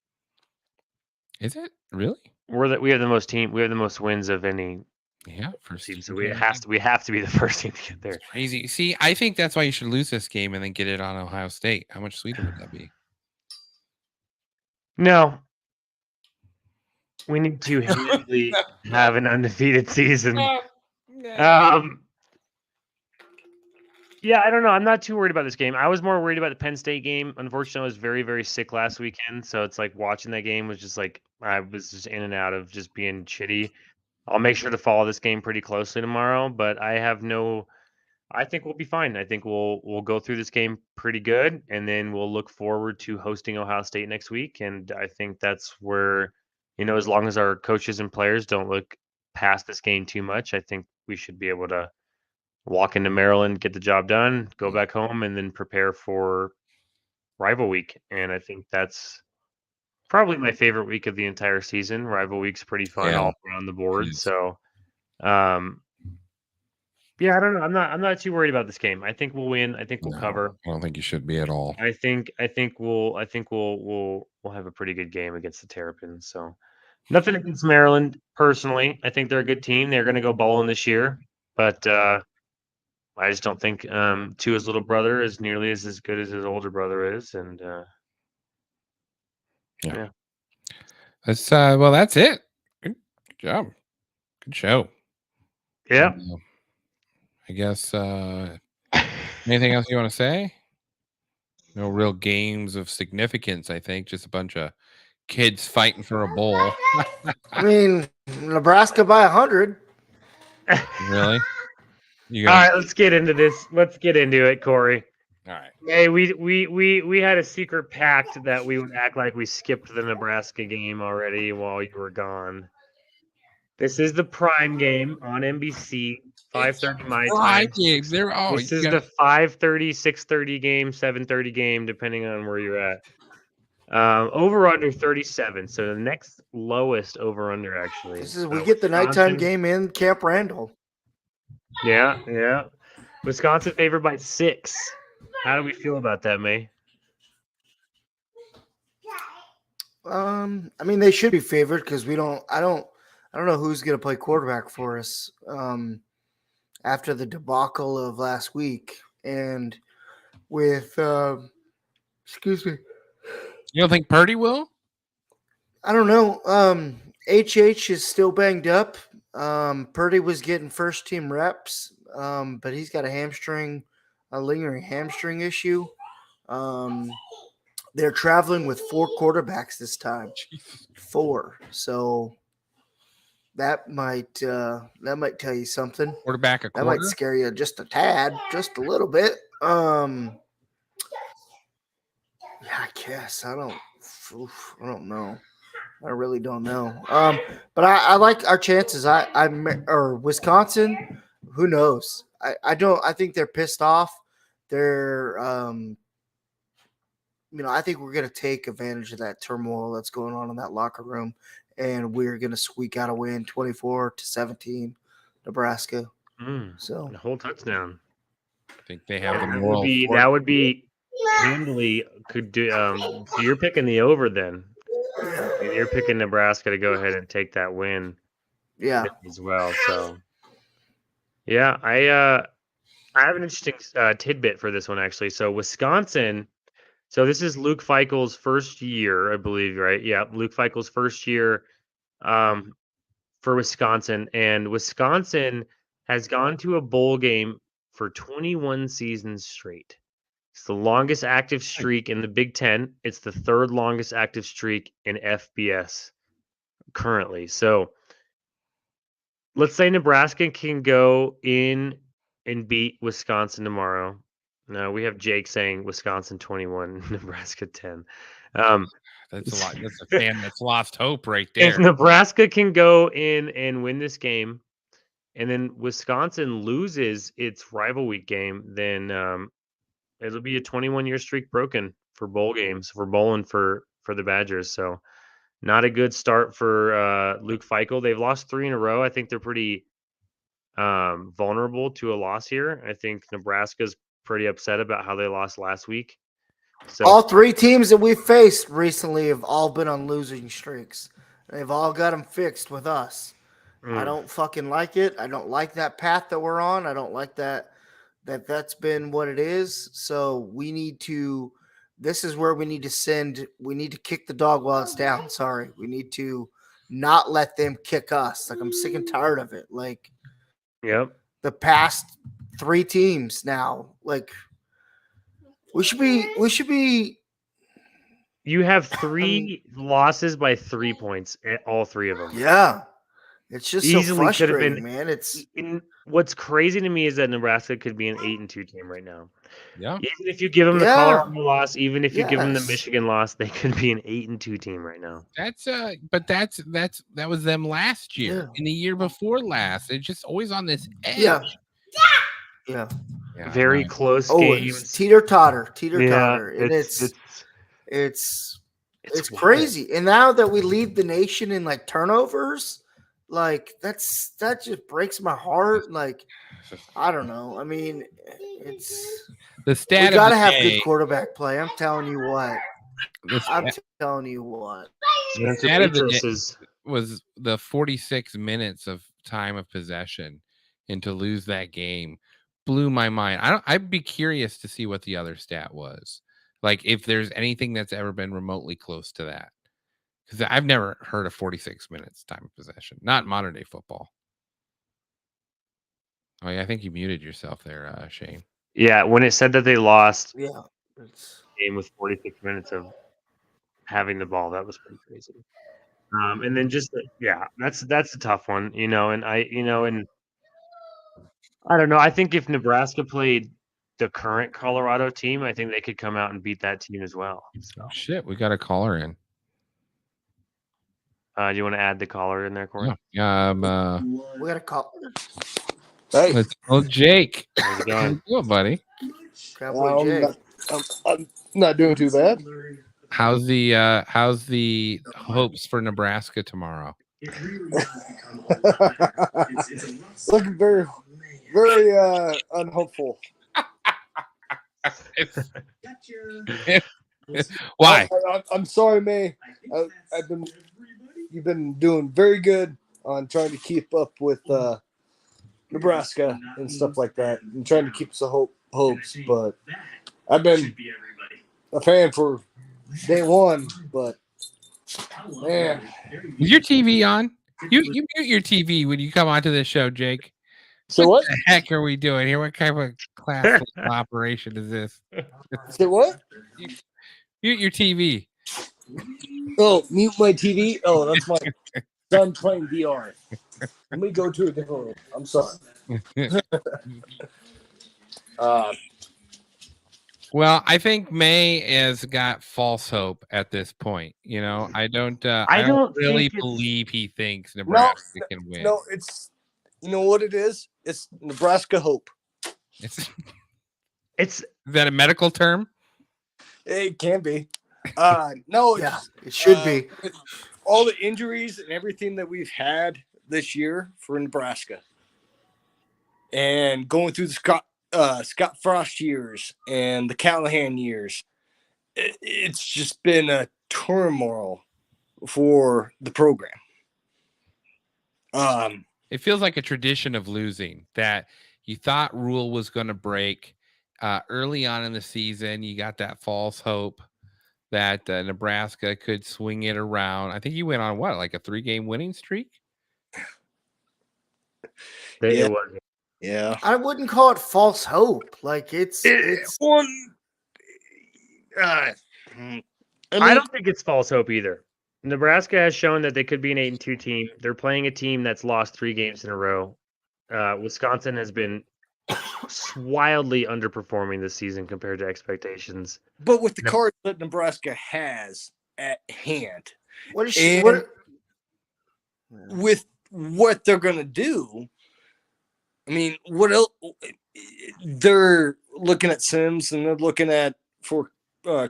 Is it really? We have the most team. We have the most wins of any. Yeah, first team. So we have to be the first team to get there. That's crazy. See, I think that's why you should lose this game and then get it on Ohio State. How much sweeter would that be? No. We need to have an undefeated season. Yeah, I don't know. I'm not too worried about this game. I was more worried about the Penn State game. Unfortunately, I was very, very sick last weekend. So it's like watching that game was just like I was just in and out of just being shitty. I'll make sure to follow this game pretty closely tomorrow, but I think we'll be fine. I think we'll go through this game pretty good, and then we'll look forward to hosting Ohio State next week. And I think that's where, as long as our coaches and players don't look past this game too much, I think we should be able to walk into Maryland, get the job done, go back home, and then prepare for rival week. And I think that's probably my favorite week of the entire season. Rival week's pretty fun all around the board. So, yeah, I don't know. I'm not too worried about this game. I think we'll win. I think we'll cover. I don't think you should be at all. I think we'll have a pretty good game against the Terrapins. So nothing against Maryland personally. I think they're a good team. They're going to go bowling this year, but I just don't think Tua's little brother is nearly as good as his older brother is. And yeah. That's well, that's it. Good job. Good show. Yeah. I guess Anything else you want to say? No real games of significance, I think. Just a bunch of kids fighting for a bowl. I mean, Nebraska by 100. Really? You All got right, let's get into this. Let's get into it, Corey. all right. Hey, we had a secret pact that we would act like we skipped the Nebraska game already while you were gone. This is the prime game on NBC, 5:30 my time. Game. They're all This is the 5:30, 6:30 game, 7:30 game, depending on where you're at. Over under 37. So the next lowest over under actually. This is we get the nighttime Wisconsin- game in Camp Randall. Yeah. Wisconsin favored by 6. How do we feel about that, May? I mean, they should be favored because I don't know who's going to play quarterback for us after the debacle of last week and with excuse me. You don't think Purdy will? I don't know. HH is still banged up. Purdy was getting first team reps, but he's got a lingering hamstring issue. They're traveling with 4 quarterbacks this time. 4. So that might tell you something. Quarterback a That quarter? might scare you just a tad, just a little bit. Yeah, I guess. I don't know. I really don't know. But I like our chances. Or Wisconsin, who knows? I think they're pissed off. They're I think we're going to take advantage of that turmoil that's going on in that locker room, and we're going to squeak out a win, 24-17, Nebraska. So the whole touchdown. I think they have the That moral. would be handily could do. So you're picking the over then, and you're picking Nebraska to go ahead and take that win. yeah, as well. So yeah, I have an interesting tidbit for this one actually. So Wisconsin. So this is Luke Feichel's first year, I believe, right? Yeah, Luke Feichel's first year for Wisconsin, and Wisconsin has gone to a bowl game for 21 seasons straight. It's the longest active streak in the Big Ten. It's the 3rd longest active streak in FBS currently. So let's say Nebraska can go in and beat Wisconsin tomorrow. No, we have Jake saying Wisconsin 21, Nebraska 10. That's a lot. That's a fan that's lost hope right If there. Nebraska can go in and win this game, and then Wisconsin loses its rival week game, then it'll be a 21-year streak broken for bowl games. We're bowling for the Badgers, so not a good start for Luke Feichel. They've lost 3 in a row. I think they're pretty vulnerable to a loss here. I think Nebraska's pretty upset about how they lost last week. So all 3 teams that we've faced recently have all been on losing streaks. They've all got them fixed with us. I don't fucking like it. I don't like that path that we're on. I don't like that's been what it is. So we need to this is where we need to kick the dog while it's down. Sorry. We need to not let them kick us. Like I'm sick and tired of it. Like yep. the past 3 teams now. Like we should be You have 3 losses by 3 points, all 3 of them. Yeah. It's just Easily so could have frustrating, been- man. It's What's crazy to me is that Nebraska could be an 8-2 team right now. Yeah. Even if you give them the Yeah. Colorado loss, even if you give them the Yes. Michigan loss, they could be an 8-2 team right now. That's but that was them last year Yeah. and the year before last. It's just always on this edge. Yeah. Yeah. Yeah, Very no. close Always games. teeter totter. Yeah, And it's wild. crazy. And now that we lead the nation in like turnovers, like that just breaks my heart. Like, I don't know. I mean, it's The we stat gotta of the have day, good quarterback play. I'm telling you what. the I'm stat- telling you what. the Spencer stat of the Petras day is was the 46 minutes of time of possession, and to lose that game blew my mind. I'd be curious to see what the other stat was. Like if there's anything that's ever been remotely close to that. Because I've never heard of 46 minutes time of possession. Not in modern day football. Oh yeah, I think you muted yourself there, Shane. Yeah, when it said that they lost Yeah. It's, the game with 46 minutes of having the ball, that was pretty crazy. And then just that's a tough one, and and I don't know. I think if Nebraska played the current Colorado team, I think they could come out and beat that team as well. So, Shit, we got a caller in. do you want to add the caller in there, Corey? Yeah. we got to call Hey, Let's go, Jake. How's it How going? you doing, buddy? Cowboy Jake. I'm not doing too bad. How's the hopes for Nebraska tomorrow? Looking very, very unhopeful. Why? I'm sorry, May. You've been doing very good on trying to keep up with Nebraska and stuff like that, and trying to keep us hopes. But I've been a fan for day one. But man, Is your TV on? You mute your TV when you come onto this show, Jake. so What what? the heck are we doing here? What kind of a class operation is this? So what? Mute your TV. Oh, mute my TV. Oh, that's my son playing VR. Let me go to a different room. I'm sorry. Well, I think May has got false hope at this point. I don't. I don't really think it's- believe he thinks Nebraska can win. No, it's you know what it is. It's Nebraska hope. Is It's that a medical term? It can be. No, Yeah, it's, it should be. with all the injuries and everything that we've had this year for Nebraska, and going through the Scott Frost years and the Callahan years, it's just been a turmoil for the program. It feels like a tradition of losing that you thought Rule was going to break early on in the season. You got that false hope that Nebraska could swing it around. I think you went on like a 3-game winning streak. it was. Yeah. I wouldn't call it false hope. Like it's one. I I don't think it's false hope either. Nebraska has shown that they could be an 8-2 team. They're playing a team that's lost 3 games in a row. Wisconsin has been wildly underperforming this season compared to expectations. But with the cards that Nebraska has at hand, what is and what with what they're going to do, I mean, what else? They're looking at Sims and they're looking at for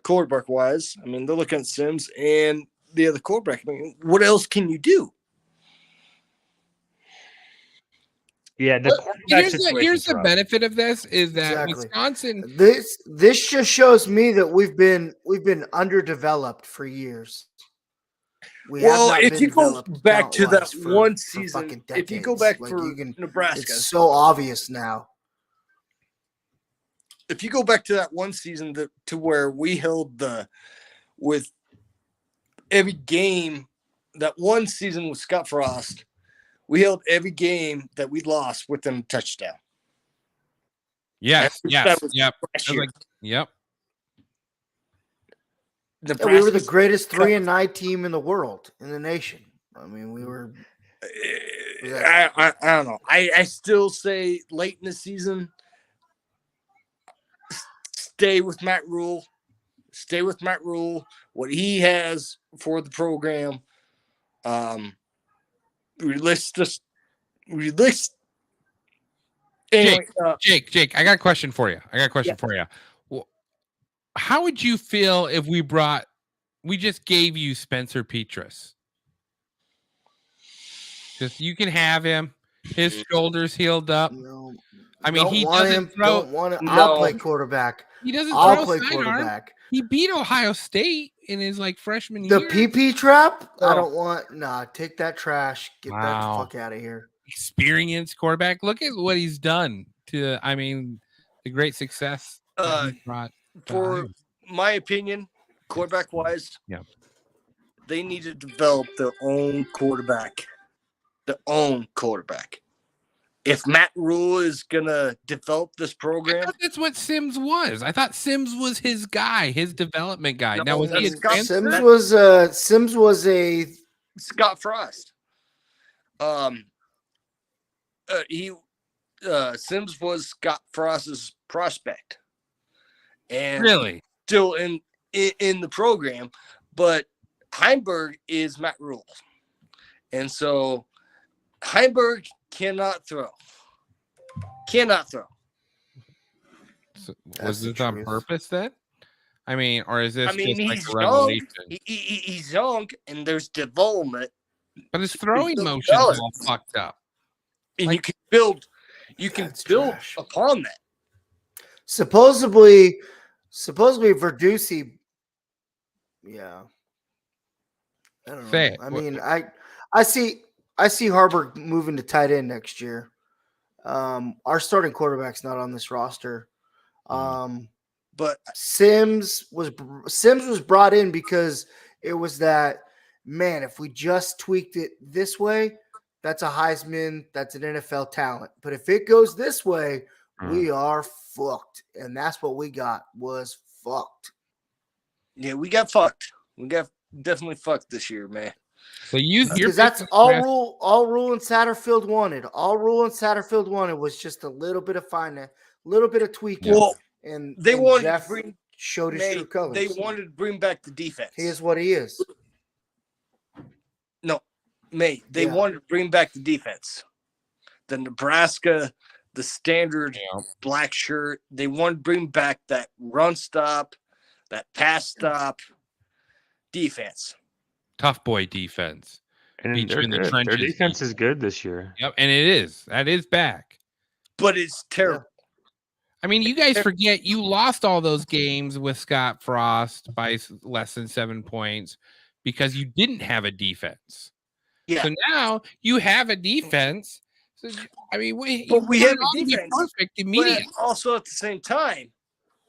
quarterback wise. I mean, they're looking at Sims and the other quarterback. I mean, what else can you do? Yeah, Here's the benefit of this is that Exactly. Wisconsin. This just shows me that we've been underdeveloped for years. Well, if you go back to that one season, if you go back like for Nebraska, it's so obvious now. If you go back to that one season to where we held with every game, that one season with Scott Frost, we held every game that we lost within a touchdown. Yes. Yep. Yeah, we were the greatest 3-9 team in the world, in the nation. I mean, we were. I don't know. I still say late in the season, stay with Matt Rule. Stay with Matt Rule. What he has for the program. Anyway, Jake, I got a question for you. Well, how would you feel if we just gave you Spencer Petras? Just you can have him. His shoulders healed up. No, I mean, he want doesn't him. throw. Don't want him. No. I'll play quarterback. He doesn't I'll throw play sidearm. quarterback. He beat Ohio State in his freshman The year. PP trap? Oh. I don't want. Nah, take that trash. Get that Wow. the fuck out of here. Experienced quarterback. Look at what he's done to. I mean, the great success that he brought. for my opinion, quarterback wise, Yeah. they need to develop their own quarterback. if Matt Rule is gonna develop this I program, thought that's what Sims was. I thought Sims was his guy, his development guy. No, Now was he a that's Scott- transfer? Sims was a Scott Frost. He Sims was Scott Frost's prospect, and Really? still in the program, but Heimberg is Matt Rule, and so Heimberg cannot throw. Cannot throw. So, That's was the this on truth. purpose then? I mean, or is this I mean, just like he's a young. revelation? He's young, and there's development. But his throwing build motion's all balance. fucked up. And Like- you can build. You can That's build trash. upon that. supposedly Verducci. Yeah, I don't Say know. it. I mean, I see Harburg moving to tight end next year. Our starting quarterback's not on this roster. But Sims was brought in because it was that, man, if we just tweaked it this way, that's a Heisman, that's an NFL talent. But if it goes this way, we are fucked. And that's what we got, was fucked. yeah, we got fucked. We got definitely fucked this year, man. So you're Because that's picking all Nebraska- Rule and Satterfield wanted. All Rule and Satterfield wanted was just a little bit of finesse, a little bit of tweaking. Well, and they and wanted Jeff to bring. showed his May, true colors. they wanted to bring back the defense. He is what he is. No, May. They Yeah. wanted to bring back the defense. The Nebraska, the standard Yeah. black shirt. They wanted to bring back that run stop, that pass stop defense. tough boy defense. And Beat you they're in the good. Their trenches. defense is good this year. Yep, and it is. That is back. But it's terrible. I mean, you guys forget you lost all those games with Scott Frost by less than 7 points because you didn't have a defense. Yeah. So now you have a defense. So I mean, we But we put have it a on to be defense, perfect But immediately. also at the same time,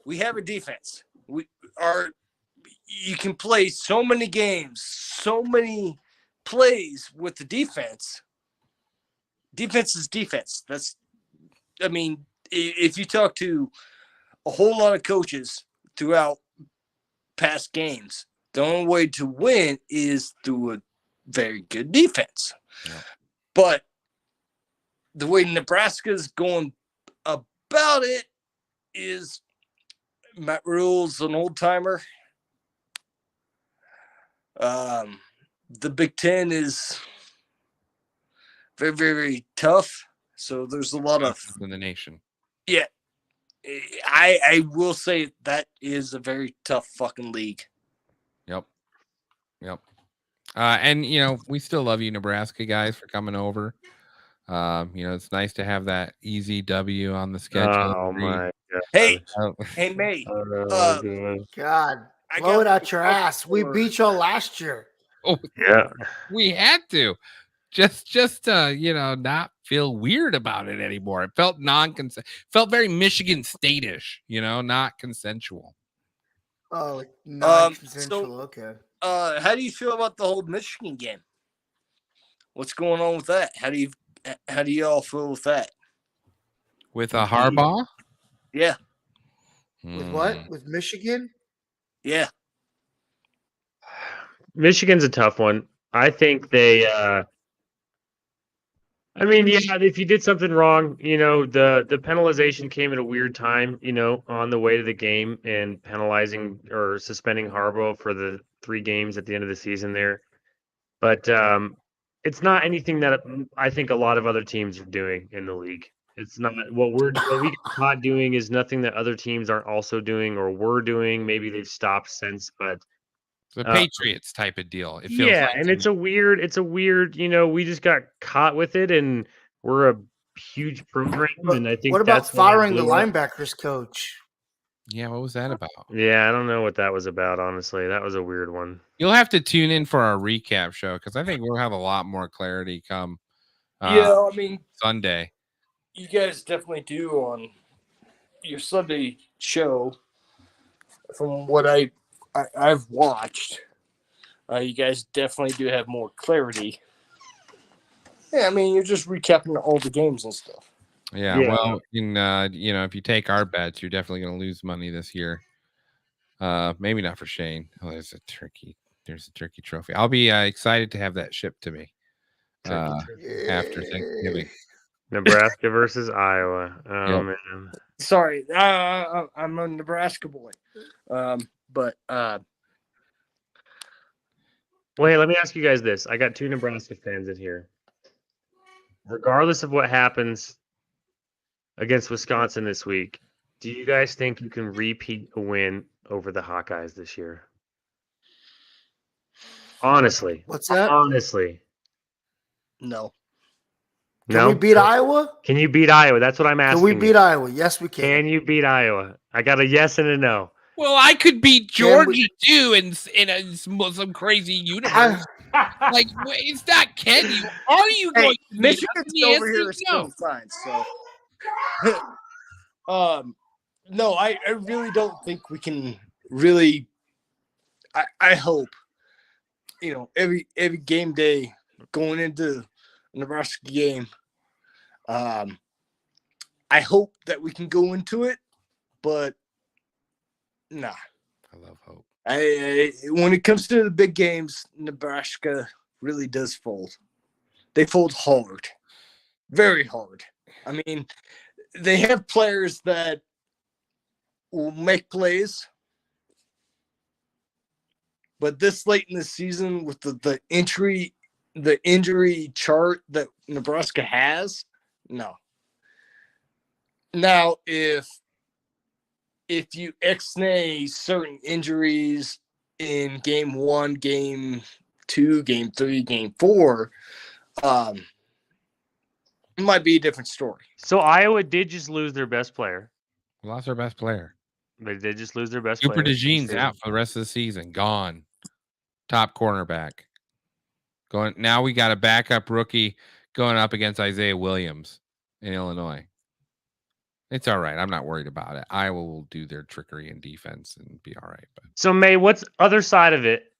we have a defense. We are. You can play so many games, so many plays with the defense. Defense is defense. That's. I mean, if you talk to a whole lot of coaches throughout past games, the only way to win is through a very good defense. Yeah. But the way Nebraska's going about it is Matt Rule's an old timer. The Big Ten is very, very tough. So there's a lot of in the nation. yeah. I will say that is a very tough fucking league. Yep. And you know, we still love you, Nebraska guys, for coming over. You know, it's nice to have that easy W on the schedule. Oh my god. Hey, Oh, hey, May. Oh, goodness. God, I blow it got out your ass. We beat y'all last year. Yeah. we had to just to, you know, not feel weird about it anymore. It felt felt very Michigan State-ish, you know, not consensual. Oh, non-consensual. so- Okay. How do you feel about the whole Michigan game? What's going on with that? How do you all feel with that? With a Harbaugh? Yeah, With Hmm. what? With Michigan? yeah. Michigan's a tough one. I think they I mean, yeah, if you did something wrong, you know, the penalization came at a weird time, you know, on the way to the game and penalizing or suspending Harbaugh for the 3 games at the end of the season there. But it's not anything that I think a lot of other teams are doing in the league. It's not what we got caught doing is nothing that other teams aren't also doing or were doing. Maybe they've stopped since, but The Patriots type of deal. It feels yeah, like and to it's a weird, you know, we just got caught with it and we're a huge program and I think What about that's why it firing the blew up. linebackers coach? Yeah, what was that about? Yeah, I don't know what that was about, honestly. That was a weird one. You'll have to tune in for our recap show because I think we'll have a lot more clarity come I mean, Sunday. you guys definitely do on your Sunday show. From what I've watched, you guys definitely do have more clarity. Yeah, I mean, you're just recapping all the games and stuff. Yeah, well, if you take our bets, you're definitely going to lose money this year. Maybe not for Shane. Oh, there's a turkey trophy. I'll be excited to have that shipped to me after Thanksgiving. Nebraska versus Iowa. Oh, Yep. man. Sorry, I'm a Nebraska boy. But Well, hey, let me ask you guys this. I got 2 Nebraska fans in here. Regardless of what happens against Wisconsin this week, do you guys think you can repeat a win over the Hawkeyes this year? Honestly. What's that? Honestly. no. Can No? we beat Iowa? Can you beat Iowa? That's what I'm asking. Can we beat Iowa? Yes, we can. Can you beat Iowa? I got a yes and a no. Well, I could beat Can we- Georgia too in some crazy universe. Like, it's not can you? Are you Hey, going to beat us? Michigan's And the over answer here is is no. still fine. So, no, I really don't think we can really. I hope, every game day going into a Nebraska game, I hope that we can go into it, but nah. I love hope. When it comes to the big games, Nebraska really does fold. They fold hard, very hard. I mean, they have players that will make plays, but this late in the season with the injury chart that Nebraska has, no. Now, if you ixnay certain injuries in game 1, game 2, game 3, game 4, it might be a different story. So Iowa did just lose their best player. We lost our best player. They did just lose their best Cooper player. DeJean's out for the rest of the season. Gone. Top cornerback. Now we got a backup rookie going up against Isaiah Williams in Illinois. It's all right. I'm not worried about it. Iowa will do their trickery in defense and be all right. But So May, what's other side of it?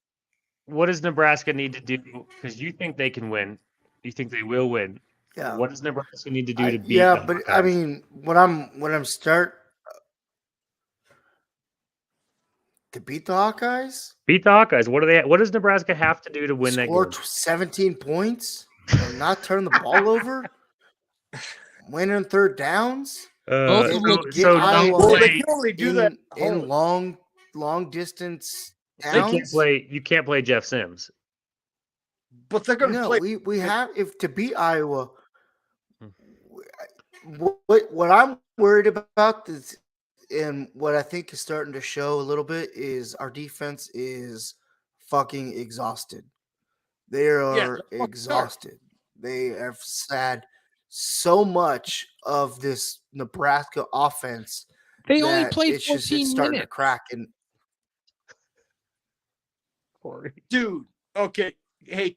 What does Nebraska need to do? Because you think they can win. You think they will win. Yeah. What does Nebraska need to do to beat Yeah, the but Hawkeyes? I mean, when I'm start to beat the Hawkeyes, Beat the Hawkeyes. What does Nebraska have to do to win that score game? 17 points and not turn the ball over, win on third downs. Both of them Get Iowa Well, they can only do that in long distance They downs. can't play. You can't play Jeff Sims. but they're going to No, play. we have to beat Iowa. What I'm worried about is, and what I think is starting to show a little bit, is our defense is fucking exhausted. They are exhausted. They have had so much of this Nebraska offense. they only that played it's just 14 starting minutes. to crack. And Dude, okay. Hey,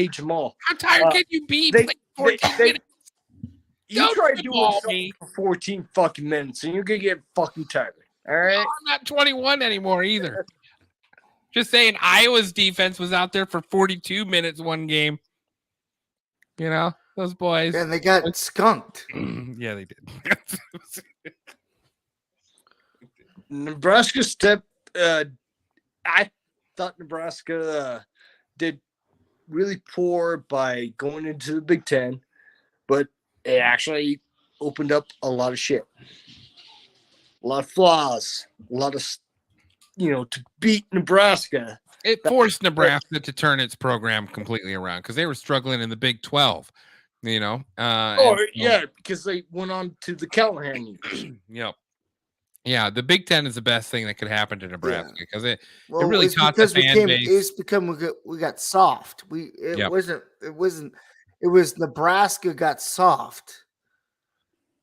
Jamal. How tired can you be? They- Playing 14 they- minutes. You Don't try doing default something me. for 14 fucking minutes and you're going to get fucking tired. All right? I'm not 21 anymore either. Just saying, Iowa's defense was out there for 42 minutes one game. You know, those boys. and they got skunked. Yeah, they did. Nebraska I thought Nebraska did really poor by going into the Big Ten, but it actually opened up a lot of shit. A lot of flaws, a lot of, to beat Nebraska. It forced Nebraska to turn its program completely around because they were struggling in the Big 12. You know, Because they went on to the Callahan years. Yep. Yeah, the Big Ten is the best thing that could happen to Nebraska because it really it's taught the because fan base. It's become we got soft. It was Nebraska got soft.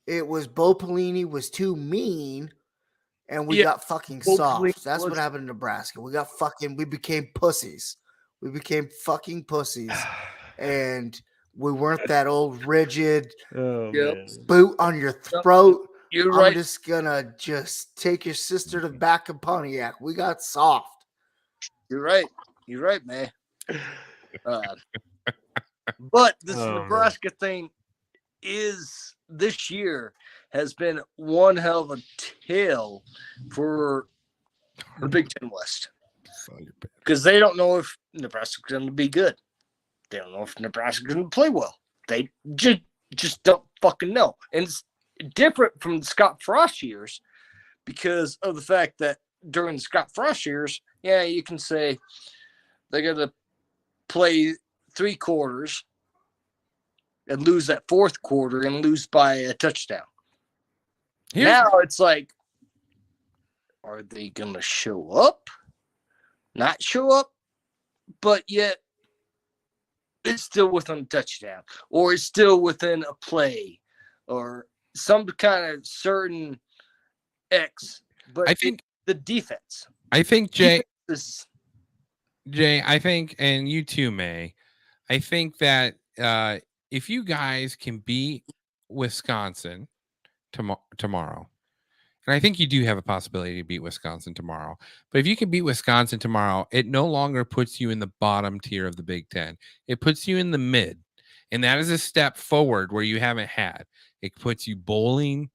It was Bo Pelini was too mean, and we got fucking Bo soft. Pelini That's what happened in Nebraska. We became pussies. We became fucking pussies, and we weren't that old rigid boot on your throat. You're I'm right. just gonna take your sister to the back of Pontiac. We got soft. You're right. You're right, man. But this Oh, man. Nebraska thing is this year has been one hell of a tale for the Big Ten West because they don't know if Nebraska's going to be good. They don't know if Nebraska's going to play well. They just don't fucking know. And it's different from the Scott Frost years because of the fact that during the Scott Frost years, yeah, you can say they're going to play 3 quarters and lose that 4th quarter and lose by a touchdown. Now it's like, are they going to show up? Not show up, but yet it's still within a touchdown, or it's still within a play, or some kind of certain X. But I think the defense. I think Jay, is, I think, and you too, May. I think that if you guys can beat Wisconsin tomorrow, and I think you do have a possibility to beat Wisconsin tomorrow, but if you can beat Wisconsin tomorrow, it no longer puts you in the bottom tier of the Big Ten. It puts you in the mid, and that is a step forward where you haven't had. It puts you bowling,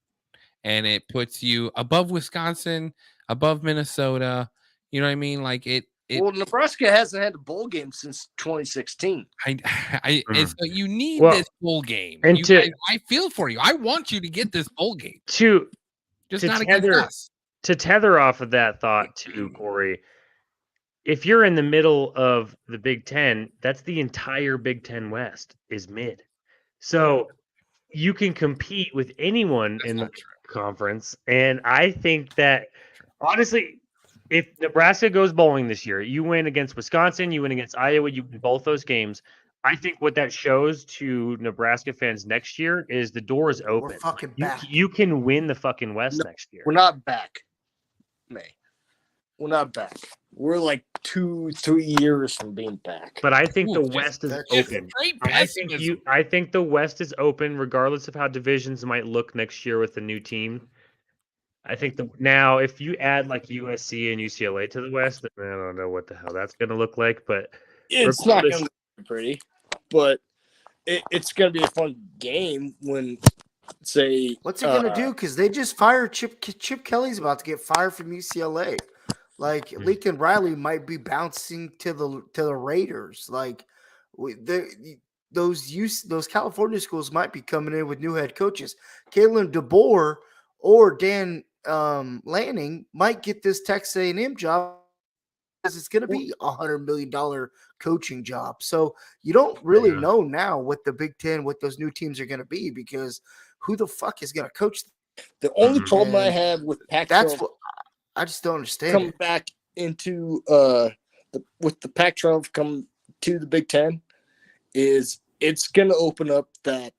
and it puts you above Wisconsin, above Minnesota. You know what I mean? Like well, Nebraska hasn't had a bowl game since 2016. And so you need Well, this bowl game. and I feel for you. I want you to get this bowl game. Just to not against us. To tether off of that thought too, Corey, if you're in the middle of the Big Ten, that's the entire Big Ten West is mid. So you can compete with anyone in the conference. And I think that, honestly, if Nebraska goes bowling this year, you win against Wisconsin, you win against Iowa, you win both those games. I think what that shows to Nebraska fans next year is the door is open. We're fucking back. You can win the fucking West next year. We're not back, May. We're not back. We're like 2-3 years from being back. But I think the West is open. I think the West is open, regardless of how divisions might look next year with the new team. I think now if you add like USC and UCLA to the West, then I don't know what the hell that's going to look like. But it's not going to be pretty. But it's going to be a fun game when, say, what's it going to do? Because they just fired Chip Kelly's about to get fired from UCLA. Like Lincoln Riley might be bouncing to the Raiders. Like those California schools might be coming in with new head coaches. Kalen DeBoer or Dan Lanning might get this Texas A&M job because it's going to be $100 million coaching job. So you don't really know now what the Big Ten, what those new teams are going to be, because who the fuck is going to coach them? The only problem I have with Pac-12, that's what I just don't understand. Coming back into with the Pac-12 come to the Big Ten is it's going to open up that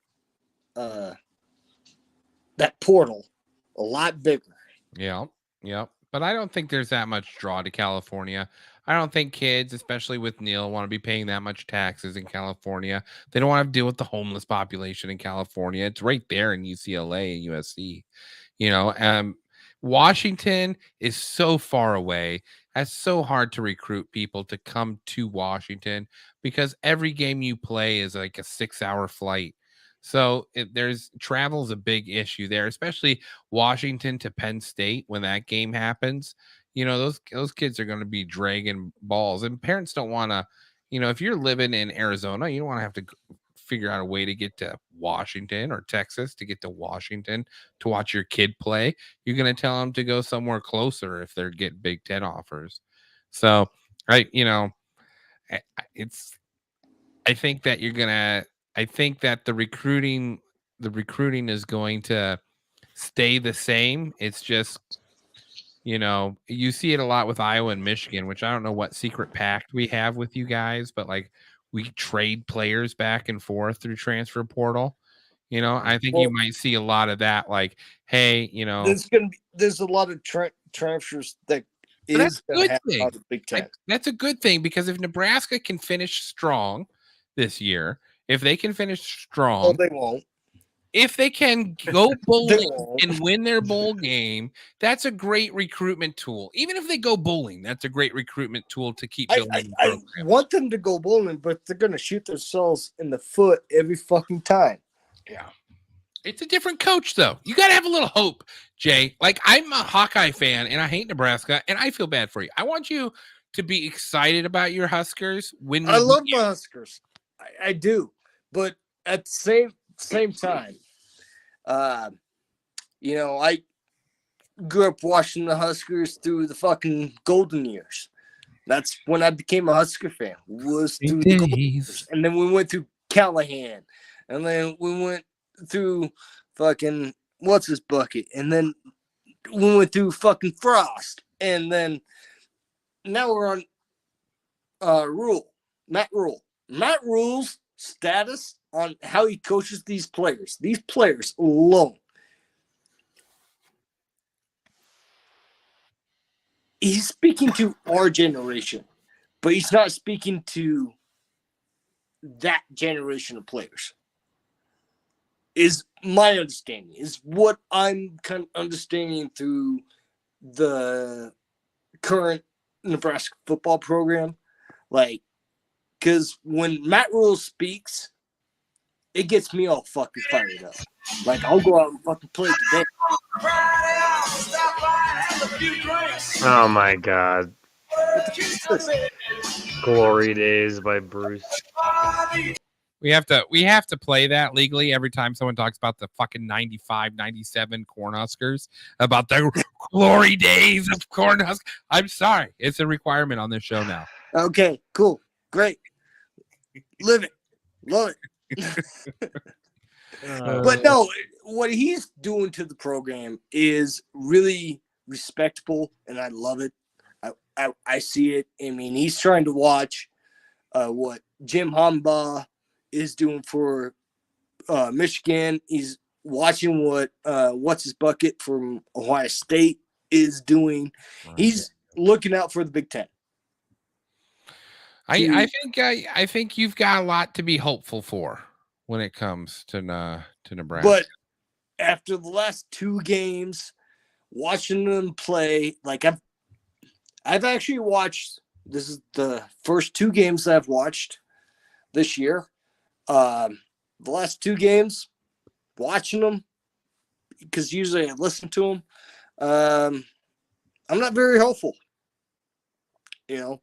portal a lot bigger. Yeah. But I don't think there's that much draw to California. I don't think kids, especially with Neil, want to be paying that much taxes in California. They don't want to deal with the homeless population in California. It's right there in UCLA and USC. Washington is so far away. It's so hard to recruit people to come to Washington because every game you play is like a 6-hour flight. So there's travel is a big issue there, especially Washington to Penn State when that game happens. Those kids are going to be dragging balls, and parents don't want to. If you're living in Arizona, you don't want to have to figure out a way to get to Washington or Texas to get to Washington to watch your kid play. You're going to tell them to go somewhere closer if they're getting Big Ten offers. So, I think that you're gonna. I think that the recruiting is going to stay the same. It's just, you see it a lot with Iowa and Michigan, which I don't know what secret pact we have with you guys, but like we trade players back and forth through transfer portal. I think you might see a lot of that. Like, hey, there's a lot of transfers that is going to happen out of the Big Ten. That's a good thing, because if Nebraska can finish strong this year, if they can finish strong, they won't. if they can go bowling and win their bowl game, that's a great recruitment tool. Even if they go bowling, that's a great recruitment tool to keep building the I program. want them to go bowling, but they're going to shoot themselves in the foot every fucking time. Yeah. It's a different coach, though. You got to have a little hope, Jay. Like, I'm a Hawkeye fan, and I hate Nebraska, and I feel bad for you. I want you to be excited about your Huskers. I love my Huskers. I do. But at the same time, you know, I grew up watching the Huskers through the fucking golden years. That's when I became a Husker fan. Was through the golden years. And then we went through Callahan. And then we went through fucking what's his bucket. And then we went through fucking Frost. And then now we're on Matt Rule. Matt Rule's status on how he coaches these players alone. He's speaking to our generation, but he's not speaking to that generation of players. Is my understanding, is what I'm kind of understanding through the current Nebraska football program. Like, because when Matt Rule speaks, it gets me all fucking fired up. Like, I'll go out and fucking play today. Oh my God. Glory Days by Bruce. We have to play that legally every time someone talks about the fucking 95, 97 Cornhuskers, about the glory days of Cornhuskers. I'm sorry. It's a requirement on this show now. Okay, cool. Great. Live it. Love it. But no, what he's doing to the program is really respectable, and I love it. I see it. I mean, he's trying to watch what Jim Harbaugh is doing for Michigan. He's watching what what's his bucket from Ohio State is doing. He's looking out for the Big Ten. I think you've got a lot to be hopeful for when it comes to Nebraska. But after the last two games, watching them play, like I've actually watched. This is the first two games I've watched this year. The last two games, watching them, because usually I listen to them. I'm not very hopeful. You know,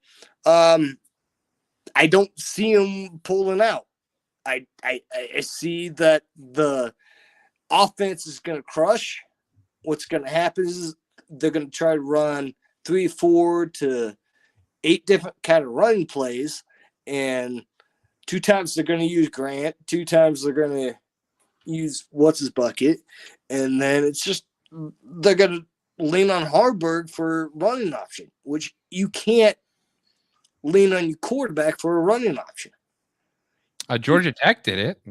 I don't see them pulling out. I see that the offense is going to crush. What's going to happen is they're going to try to run 3, 4 to 8 different kind of running plays, and 2 times they're going to use Grant, 2 times they're going to use what's his bucket, and then it's just they're going to lean on Harburg for running option, which you can't lean on your quarterback for a running option. Georgia Tech did it.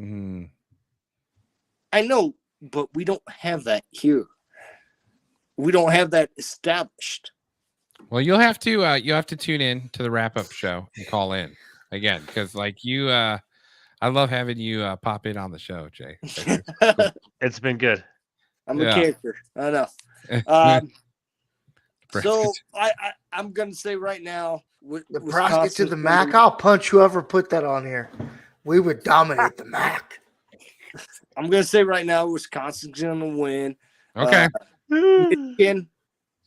I know, but we don't have that here. We don't have that established. Well, you'll have to tune in to the wrap-up show and call in again, because like you, I love having you pop in on the show, Jay. It's been good. I'm a character. I know. So I'm gonna say right now, Nebraska to the MAC. I'll punch whoever put that on here. We would dominate the MAC. I'm gonna say right now, Wisconsin's gonna win. Okay. Michigan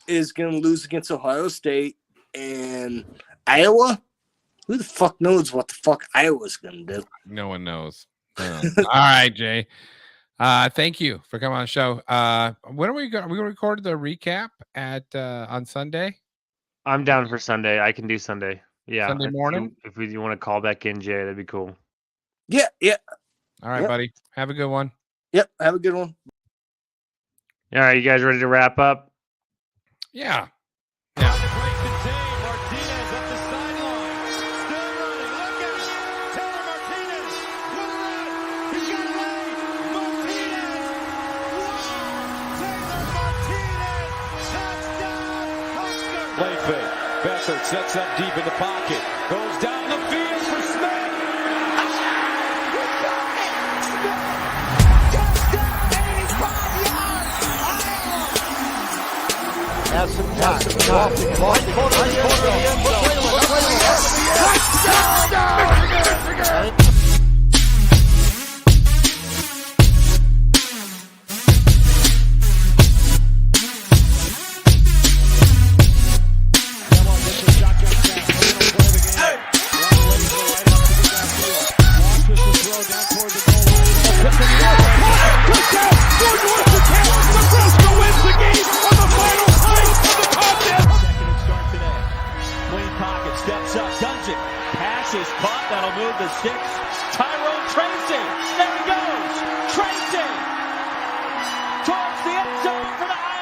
is gonna lose against Ohio State, and Iowa. Who the fuck knows what the fuck Iowa's gonna do? No one knows. All right, Jay. Thank you for coming on the show. When are we going? We recorded the recap at on Sunday. I'm down for Sunday. I can do Sunday. Yeah, Sunday morning. If you want to call back in, Jay, that'd be cool. Yeah. All right, buddy. Have a good one. Yep. Have a good one. All right, you guys ready to wrap up? Yeah. Play fake. Beathard sets up deep in the pocket. Goes down the field for Smith. Ah! Touchdown! Has some time. Right corner of the end zone. Touchdown! Steps up, guns it. Pass is caught. That'll move the sticks. Tyrone Tracy. There he goes. Tracy towards the end zone for the